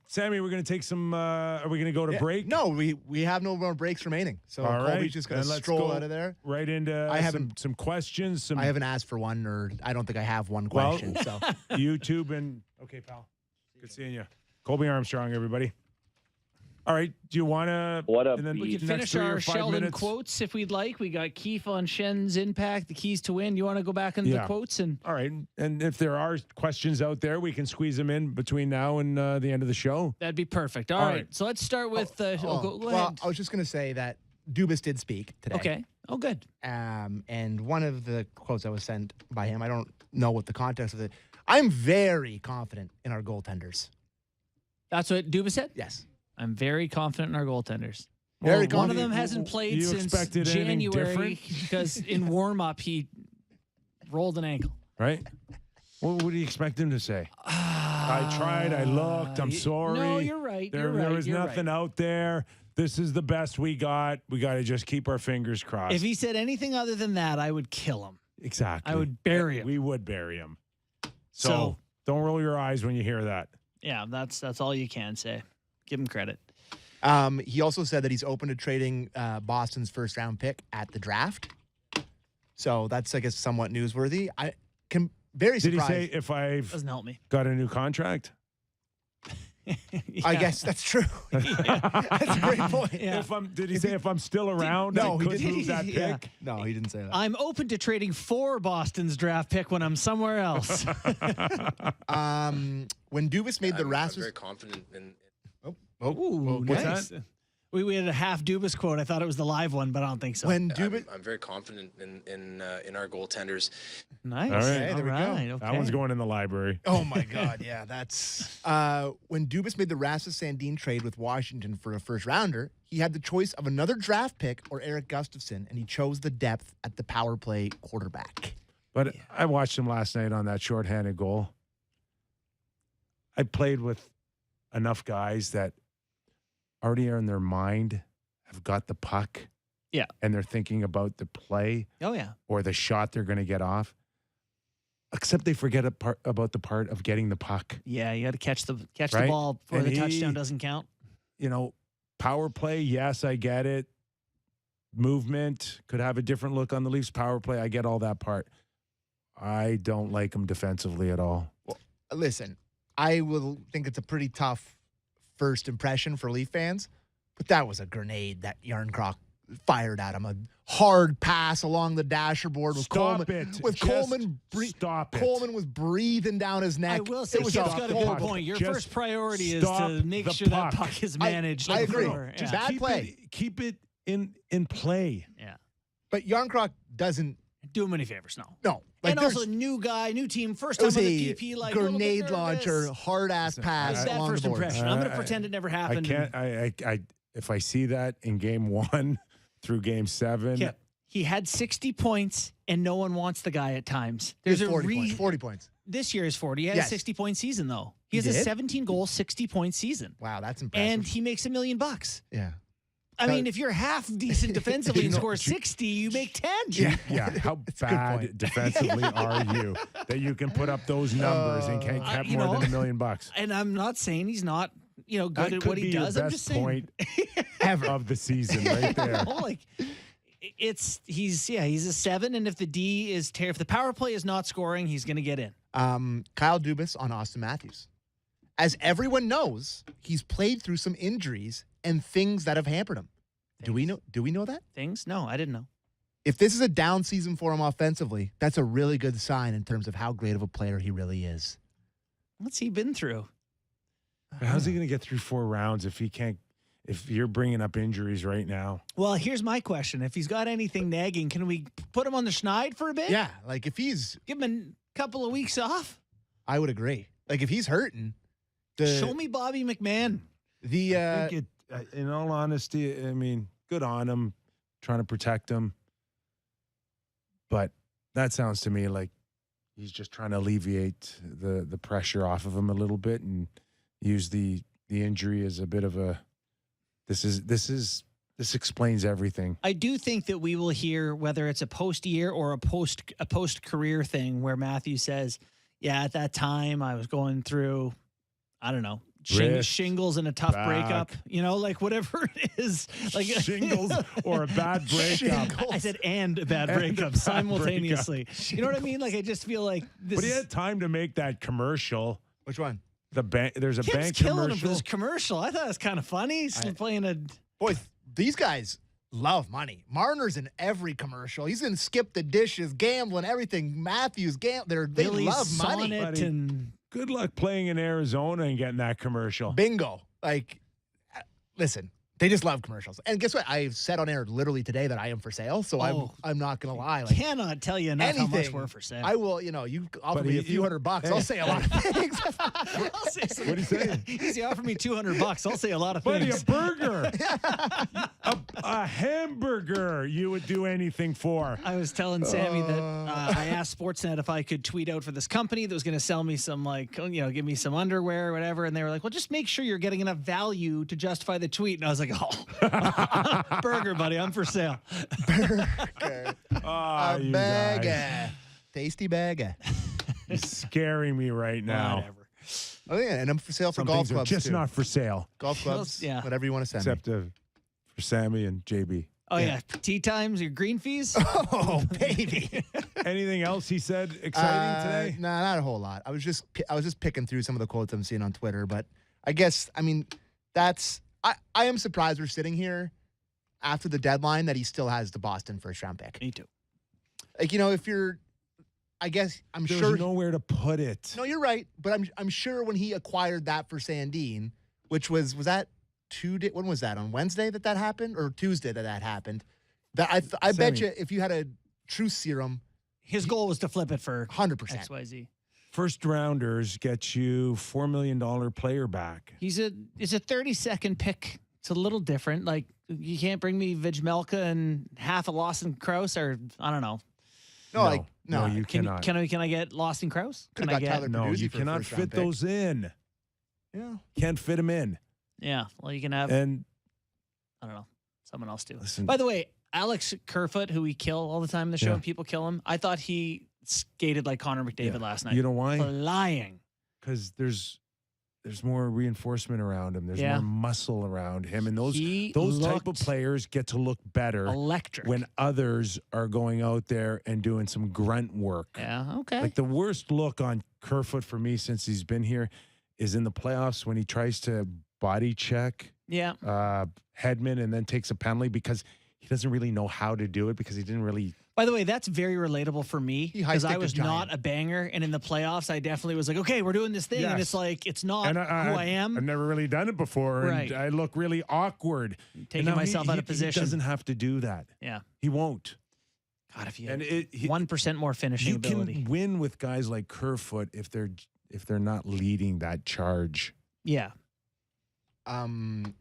Sammy, we're going to take some. Are we going to go to break?
No, we have no more breaks remaining. So
All right.
Colby's just going to
Then let's
stroll
go
out of there.
Right into some questions.
I haven't asked for one, or I don't think I have one question. So
YouTube and okay, pal. Good seeing you, Colby Armstrong. Everybody. All right. Do you want to?
What up?
And then
We can finish our Sheldon quotes if we'd like. We got Keefe on Shen's impact, the keys to win. You want to go back into the quotes and?
All right. And if there are questions out there, we can squeeze them in between now and the end of the show.
That'd be perfect. All right. So let's start with. Go
well,
ahead.
I was just going to say that Dubas did speak today.
Okay. Oh, good.
And one of the quotes that was sent by him, I don't know what the context of it. I'm very confident in our goaltenders.
That's what Dubas said?
Yes.
I'm very confident in our goaltenders.
Very
One of
confident.
them hasn't played
You
since
expected anything
January
different?
because in warm-up he rolled an ankle.
Right. What would you expect him to say? I tried. I looked. I'm sorry.
No, you're right.
There was nothing out there. This is the best we got. We got to just keep our fingers crossed.
If he said anything other than that, I would kill him.
Exactly.
I would bury him.
We would bury him. So don't roll your eyes when you hear that.
Yeah, that's all you can say. Give him credit.
He also said that he's open to trading Boston's first round pick at the draft. So that's, I guess, somewhat newsworthy. I can very surprised.
Did he say if I've
Doesn't help me.
got a new contract?
I guess that's true. That's a great point.
Yeah.
Did he say if I'm still around?
No,
I
he
could
didn't.
move that
Yeah.
pick.
No, he didn't say that.
I'm open to trading for Boston's draft pick when I'm somewhere else.
When Dubas made the
I'm
Rasmus,
very confident in.
Ooh,
What's
nice.
that?
We had a half Dubas quote. I thought it was the live one, but I don't think so.
when Dubas,
I'm very confident in our goaltenders.
Nice.
All right.
Okay, there we go.
Okay.
That one's going in the library.
oh my God, yeah, that's when Dubas made the Rasmus Sandin trade with Washington for a first rounder. He had the choice of another draft pick or Eric Gustafson, and he chose the depth at the power play quarterback.
But I watched him last night on that shorthanded goal. I played with enough guys that already are in their mind have got the puck.
Yeah.
And they're thinking about the play
Oh, yeah.
or the shot they're going to get off. Except they forget about the part of getting the puck.
Yeah, you got to catch the
Right?
ball before
And
the
he-
touchdown doesn't count.
You know, power play, yes, I get it. Movement could have a different look on the Leafs power play. I get all that part. I don't like them defensively at all.
Well, listen, I will think it's a pretty tough first impression for Leaf fans, but that was a grenade that Yarncroc fired at him. A hard pass along the dasher board with
Stop
Coleman.
it.
With
Just
Coleman,
stop it.
Coleman was breathing down his neck.
I will say,
It was
Kip's
a
got a
horrible-
good point. Your
Just
first priority is
stop
to make
the
sure that
puck.
puck is managed.
I agree.
before.
Just
Yeah.
bad play.
Keep it in play.
Yeah.
But Yarncroc doesn't.
Do him any favors, no.
No, like
And
there's-
also, new guy, new team, first
it
time
was
on
a
the DP, like a little bit
grenade
nervous.
launcher, hard ass pass
It's that
along
first
the board.
impression. I'm going to
I-
pretend it never
I
happened.
can't. I if I see that in game 1 through game 7,
Kip, he had 60 points, and no one wants the guy at times.
There's
There's a
40 points.
reason.
40 points.
This year is 40. He had a
Yes.
60-point season, though. He has a
did?
17 goal, 60 point season.
Wow, that's impressive.
And he makes $1 million.
Yeah.
I mean, if you're half decent defensively and score 60, you make 10.
Yeah. How bad defensively are you that you can put up those numbers and can't get more than $1 million?
And I'm not saying he's not, good
That
at
could
what he
be
does.
your
I'm
best
just saying.
point ever of the season right there.
He's a 7, and if the D is if the power play is not scoring, he's going to get in.
Kyle Dubas on Austin Matthews. As everyone knows, he's played through some injuries and things that have hampered him. Do we know that?
Things? No, I didn't know.
If this is a down season for him offensively, that's a really good sign in terms of how great of a player he really is.
What's he been through?
How's he going to get through 4 rounds if you're bringing up injuries right now?
Well, here's my question. If he's got anything nagging, can we put him on the schneid for a bit?
Yeah, like if he's...
Give him a couple of weeks off?
I would agree. Like if he's hurting...
Show me Bobby McMahon.
I think in all honesty, I mean, good on him, trying to protect him. But that sounds to me like he's just trying to alleviate the pressure off of him a little bit and use the injury as a bit of a this explains everything.
I do think that we will hear whether it's a post-year or a post-career thing where Matthew says, yeah, at that time I was going through, I don't know, shingles and a tough breakup, like whatever it is, like
shingles or a bad breakup.
I said and a bad breakup simultaneously.
Breakup.
You know what I mean? Like I just feel like this.
But he had time to make that commercial.
Which one?
The bank. There's a
Kim's
bank
killing
commercial.
him for this commercial. I thought it was kind of funny. He's playing a.
Boy, these guys love money. Marner's in every commercial. He's in Skip the Dishes, gambling, everything. Matthews, they love money.
And
good luck playing in Arizona and getting that commercial.
Bingo. Like, listen, they just love commercials. And guess what? I said on air literally today that I am for sale. So I'm not going to lie. Like,
cannot tell you enough how much we're for sale.
I will, you offer me a few $100. I'll say a lot of things.
I'll say
what are you saying?
He offered me $200. I'll say a lot of
Buddy,
things.
a burger. a hamburger you would do anything for.
I was telling Sammy that I asked Sportsnet if I could tweet out for this company that was going to sell me some, give me some underwear or whatever. And they were like, well, just make sure you're getting enough value to justify the tweet. And I was like, burger, buddy, I'm for sale.
Burger.
Oh,
a bagger. Tasty bagger.
You're scaring me right now.
Whatever.
Oh, yeah, and I'm for sale for
Some
golf
things are
clubs,
just
too.
not for sale.
Golf clubs,
Yeah.
whatever you want to send
Except for Sammy and JB.
Oh, yeah. Tea times, your green fees?
Oh, baby.
Anything else he said exciting today?
No, not a whole lot. I was just picking through some of the quotes I'm seeing on Twitter, but I guess, I am surprised we're sitting here after the deadline that he still has the Boston first-round pick.
Me too.
Like, if you're, I guess, I'm
There's
sure.
nowhere to put it.
No, you're right, but I'm sure when he acquired that for Sandin, which was that when was that, on Wednesday that happened, or Tuesday that happened? That I bet you if you had a truth serum,
his goal was to flip it for
100%.
XYZ.
First rounders get you $4 million player back.
He's a 32nd pick. It's a little different. Like you can't bring me Vijmelka and half a Lawson Krause, or I don't know.
No,
you cannot.
Can I get Lawson Krause?
Could've
Can I
got
get?
Tyler
No,
Bertuzzi
you
for a
cannot
first-round
fit
pick.
those in.
Yeah.
Can't fit them in.
Yeah. Well, you can have.
And
I don't know. Someone else do.
listen,
By the way, Alex Kerfoot, who we kill all the time in the show,
Yeah.
and people kill him. I thought he skated like Connor McDavid last night.
you know why?
Flying.
Because there's more reinforcement around him. There's
Yeah.
more muscle around him, and those
He
type of
looked
players get to look better
electric.
when others are going out there and doing some grunt work.
Yeah. Okay.
Like the worst look on Kerfoot for me since he's been here is in the playoffs when he tries to body check
yeah.
Hedman and then takes a penalty because he doesn't really know how to do it because he didn't really.
By the way, that's very relatable for me
He
because I
high-sticked
was
a giant.
not a banger, and in the playoffs, I definitely was like, okay, we're doing this thing, and
Yes.
it's like it's not
And
who I am.
I've never really done it before,
Right.
and I look really awkward.
Taking
And now
myself out of position.
He doesn't have to do that.
Yeah.
He won't.
God, if you
And
had 1% more finishing
you
ability.
can win with guys like Kerfoot if they're not leading that charge.
Yeah.
I'm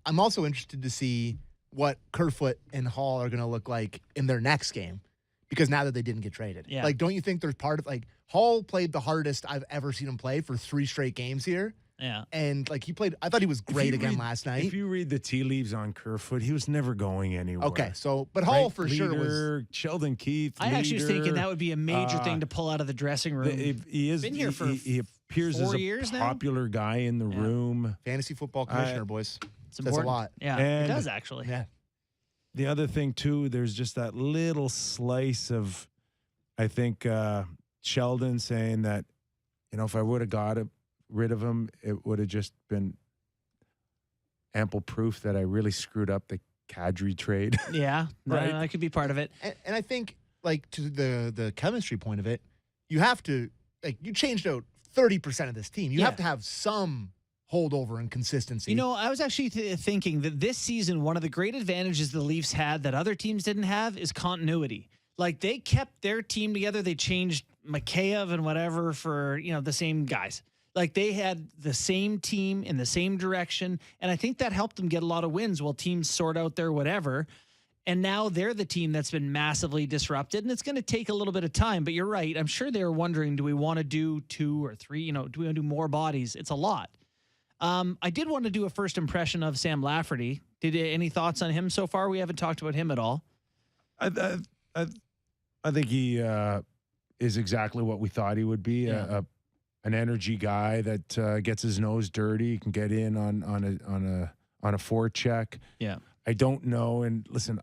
also interested to see what Kerfoot and Hall are going to look like in their next game, because now that they didn't get traded.
Yeah.
Like, don't you think there's part of, like, Hall played the hardest I've ever seen him play for 3 straight games here.
Yeah.
And, like, I thought he was great again last night.
If you read the tea leaves on Kerfoot, he was never going anywhere.
Okay, but Hall for sure
was Sheldon Keefe.
I actually was thinking that would be a major thing to pull out of the dressing room.
He is
been here for
he appears
4
as a
years now?
popular guy in the room.
Fantasy football commissioner, boys.
It's
Says a lot.
Yeah,
And
it does actually.
Yeah.
The other thing too, there's just that little slice of, I think Sheldon saying that, if I would have got rid of him, it would have just been ample proof that I really screwed up the Kadri trade.
Yeah,
Right.
that could be part of it.
And I think, like, to the chemistry point of it, you have to, like, you changed out 30% of this team. You have to have some holdover and consistency.
I was actually thinking that this season, one of the great advantages the Leafs had that other teams didn't have is continuity. Like, they kept their team together. They changed Mikheyev and whatever for, the same guys. Like, they had the same team in the same direction. And I think that helped them get a lot of wins while teams sort out their whatever. And now they're the team that's been massively disrupted. And it's going to take a little bit of time. But you're right. I'm sure they were wondering, do we want to do 2 or 3? Do we want to do more bodies? It's a lot. I did want to do a first impression of Sam Lafferty. Any thoughts on him so far? We haven't talked about him at all.
I think he is exactly what we thought he would be.
Yeah.
An energy guy that gets his nose dirty, can get in on a forecheck.
Yeah.
I don't know. And listen,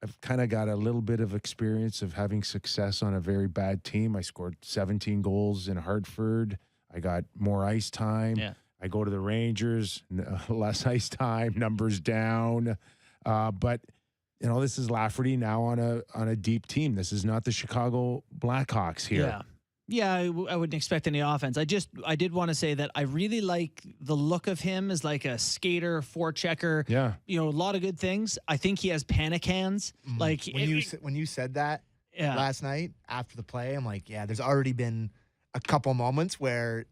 I've kind of got a little bit of experience of having success on a very bad team. I scored 17 goals in Hartford. I got more ice time.
Yeah.
I go to the Rangers, less ice time, numbers down. But this is Lafferty now on a deep team. This is not the Chicago Blackhawks here.
Yeah. Yeah, I wouldn't expect any offense. I did want to say that I really like the look of him as like a skater, forechecker.
Yeah.
A lot of good things. I think he has panic hands. Like
when you said that
Yeah.
last night after the play, I'm like, yeah, there's already been a couple moments where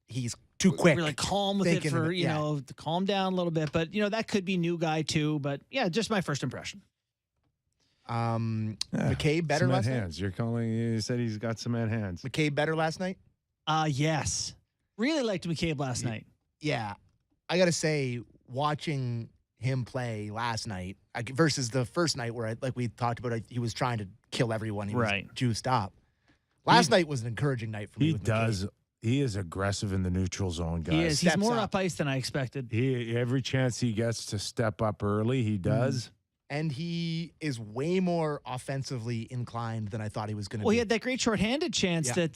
he's too quick.
Really calm with it
thinking
for,
of it, yeah.
to calm down a little bit. But, that could be new guy too. But, yeah, just my first impression.
McCabe better
cement
last
hands. You're calling. You said he's got cement hands.
night? McCabe better last night?
Yes. Really liked McCabe last night.
Yeah. I got to say, watching him play last night versus the first night where, like we talked about, he was trying to kill everyone. He was juiced up. Last night was an encouraging night for me. With McCabe.
He is aggressive in the neutral zone, guys.
He is. He's more up ice than I expected.
Every chance he gets to step up early, he does.
And he is way more offensively inclined than I thought he was going to be.
Well, he had that great shorthanded chance that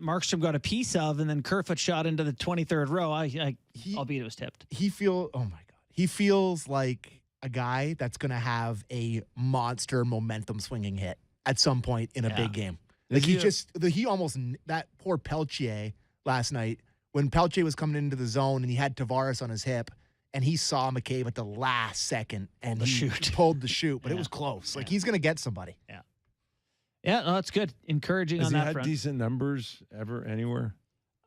Markstrom got a piece of, and then Kerfoot shot into the 23rd row. Albeit it was tipped.
Oh my God. He feels like a guy that's going to have a monster momentum swinging hit at some point in a big game. Like that poor Peltier last night, when Peltier was coming into the zone and he had Tavares on his hip, and he saw McCabe at the last second and he pulled the shoot, but it was close. Like, he's going to get somebody.
Yeah. Yeah, no, that's good. Encouraging
Has
on
he
that
had
front.
decent numbers ever anywhere?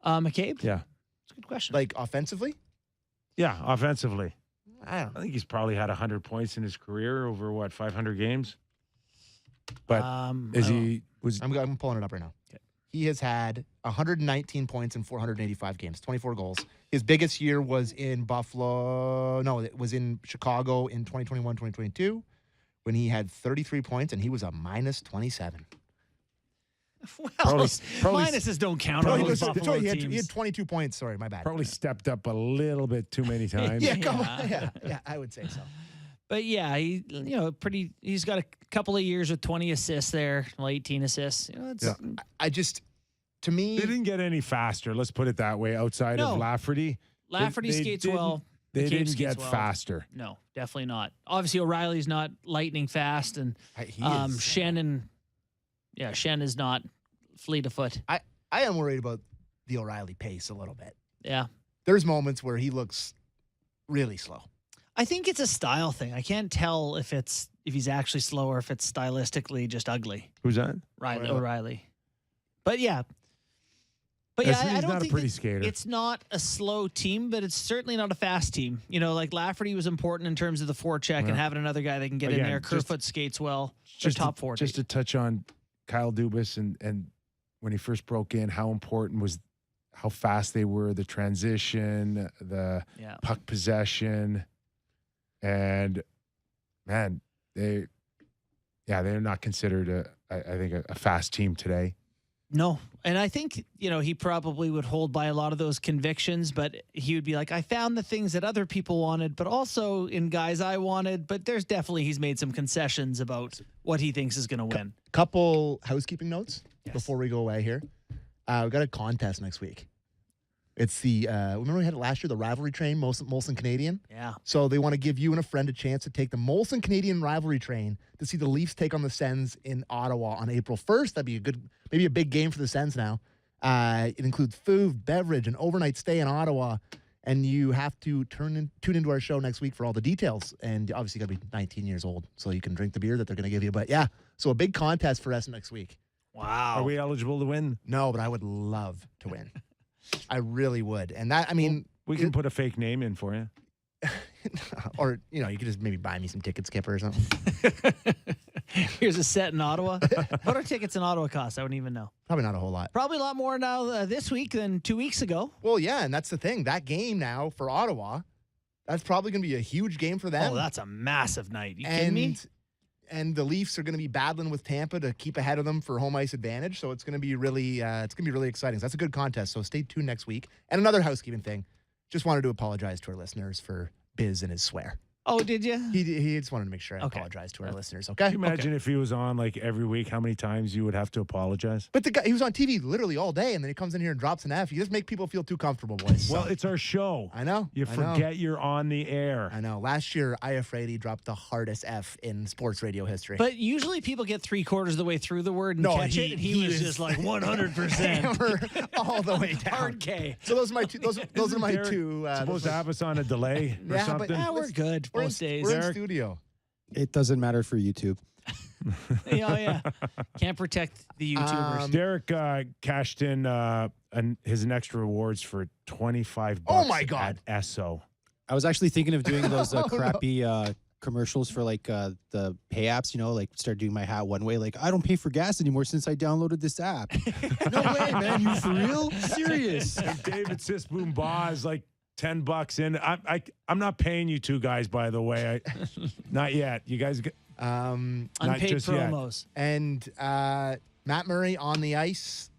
McCabe?
Yeah.
That's a good question.
Like, offensively?
Yeah, offensively.
I don't know.
I think he's probably had 100 points in his career over 500 games. But
I'm pulling it up right now.
Okay.
He has had 119 points in 485 games, 24 goals. His biggest year was in Buffalo. No, it was in Chicago in 2021, 2022, when he had 33 points and he was a minus 27.
Well,
probably
minuses don't count on those Buffalo
he
teams.
had 22 points. Sorry, my bad.
Probably stepped up a little bit too many times.
Yeah, I would say so.
But yeah, he's got a couple of years with 20 assists there, 18 assists.
To me,
they didn't get any faster. Let's put it that way. Outside of Lafferty,
Lafferty skates well.
They
McCabe
didn't
skates
get
well.
faster.
No, definitely not. Obviously, O'Reilly's not lightning fast, and Shannon is not fleet of foot.
I am worried about the O'Reilly pace a little bit.
Yeah,
there's moments where he looks really slow.
I think it's a style thing. I can't tell if he's actually slow or if it's stylistically just ugly.
Who's that?
O'Reilly. But yeah, But yeah,
He's
I don't
not a
think
pretty skater.
it's not a slow team, but it's certainly not a fast team. You know, like Lafferty was important in terms of the forecheck and having another guy that can get in there. Kerfoot skates well. Just top 40.
Just to touch on Kyle Dubas and when he first broke in, how important was how fast they were, the transition, the puck possession, and man, they're not considered a fast team today.
No. And I think, he probably would hold by a lot of those convictions, but he would be like, I found the things that other people wanted, but also in guys I wanted. But he's made some concessions about what he thinks is going to win.
Couple housekeeping notes before we go away here. We got a contest next week. It's the, remember we had it last year, the rivalry train, Molson Canadian?
Yeah.
So they want to give you and a friend a chance to take the Molson Canadian rivalry train to see the Leafs take on the Sens in Ottawa on April 1st. That'd be maybe a big game for the Sens now. It includes food, beverage, an overnight stay in Ottawa. And you have to tune into our show next week for all the details. And obviously you got to be 19 years old so you can drink the beer that they're going to give you. But yeah, so a big contest for us next week.
Wow.
Are we eligible to win?
No, but I would love to win. I really would. And that, I mean,
we can put a fake name in for you.
Or, you could just maybe buy me some tickets, Skipper, or something.
Here's a set in Ottawa. What are tickets in Ottawa cost? I wouldn't even know.
Probably not a whole lot.
Probably a lot more now this week than 2 weeks ago.
Well, yeah, and that's the thing. That game now for Ottawa, that's probably going to be a huge game for them.
Oh, that's a massive night. You kidding me?
And the Leafs are going to be battling with Tampa to keep ahead of them for home ice advantage. So it's going to be really, exciting. So that's a good contest. So stay tuned next week. And another housekeeping thing. Just wanted to apologize to our listeners for Biz and his swear.
Oh, did you?
He just wanted to make sure I apologize to our listeners. Okay.
Can you imagine if he was on like every week, how many times you would have to apologize?
But the guy, he was on TV literally all day, and then he comes in here and drops an F. You just make people feel too comfortable, boys.
Well, it's our show.
I know.
You forget you're on the air.
I know. Last year, Iafredi dropped the hardest F in sports radio history.
But usually people get 3/4 of the way through the word and catch it. He was just like 100%.
all the way down.
Hard K.
So those are my two. Those are my two.
Supposed to have us on a delay or something.
But we're good most days.
We're in studio.
It doesn't matter for YouTube.
Yeah. Can't protect the YouTubers.
Derek cashed in his extra rewards for $25.
Oh my God.
At Esso.
I was actually thinking of doing those crappy commercials for like the pay apps, like start doing my hat one way. Like, I don't pay for gas anymore since I downloaded this app. No way, man. You for real? Serious?
And David Sisboom Baugh is like $10 in. I'm not paying you two guys, by the way. Not yet. You guys
unpaid promos.
Yet. And Matt Murray on the ice.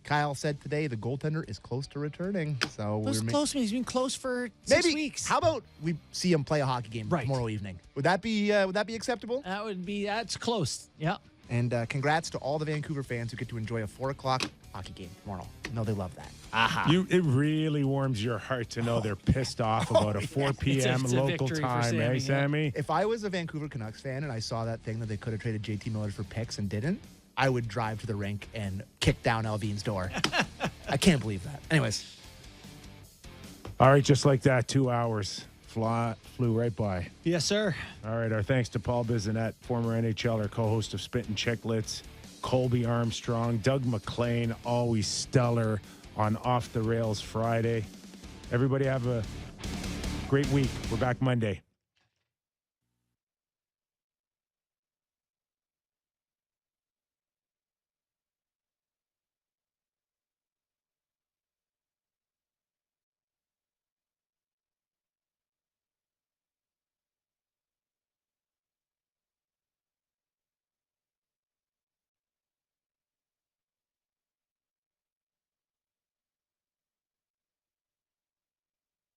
Kyle said today the goaltender is close to returning. So
close. He's been close for 6 weeks.
How about we see him play a hockey game tomorrow evening? Would that be acceptable?
That's close. Yeah.
And congrats to all the Vancouver fans who get to enjoy a 4:00 hockey game tomorrow. I know they love that.
It really warms your heart to know they're pissed off about a 4 p.m.
It's a
local time, eh, Sammy?
If I was a Vancouver Canucks fan and I saw that thing that they could have traded JT Miller for picks and didn't, I would drive to the rink and kick down Alvin's door. I can't believe that. Anyways.
All right, just like that, 2 hours flew right by.
Yes, sir.
All right, our thanks to Paul Bissonnette, former NHLer, co-host of Spittin' Chicklets, Colby Armstrong, Doug McLean, always stellar on Off the Rails Friday. Everybody have a great week. We're back Monday.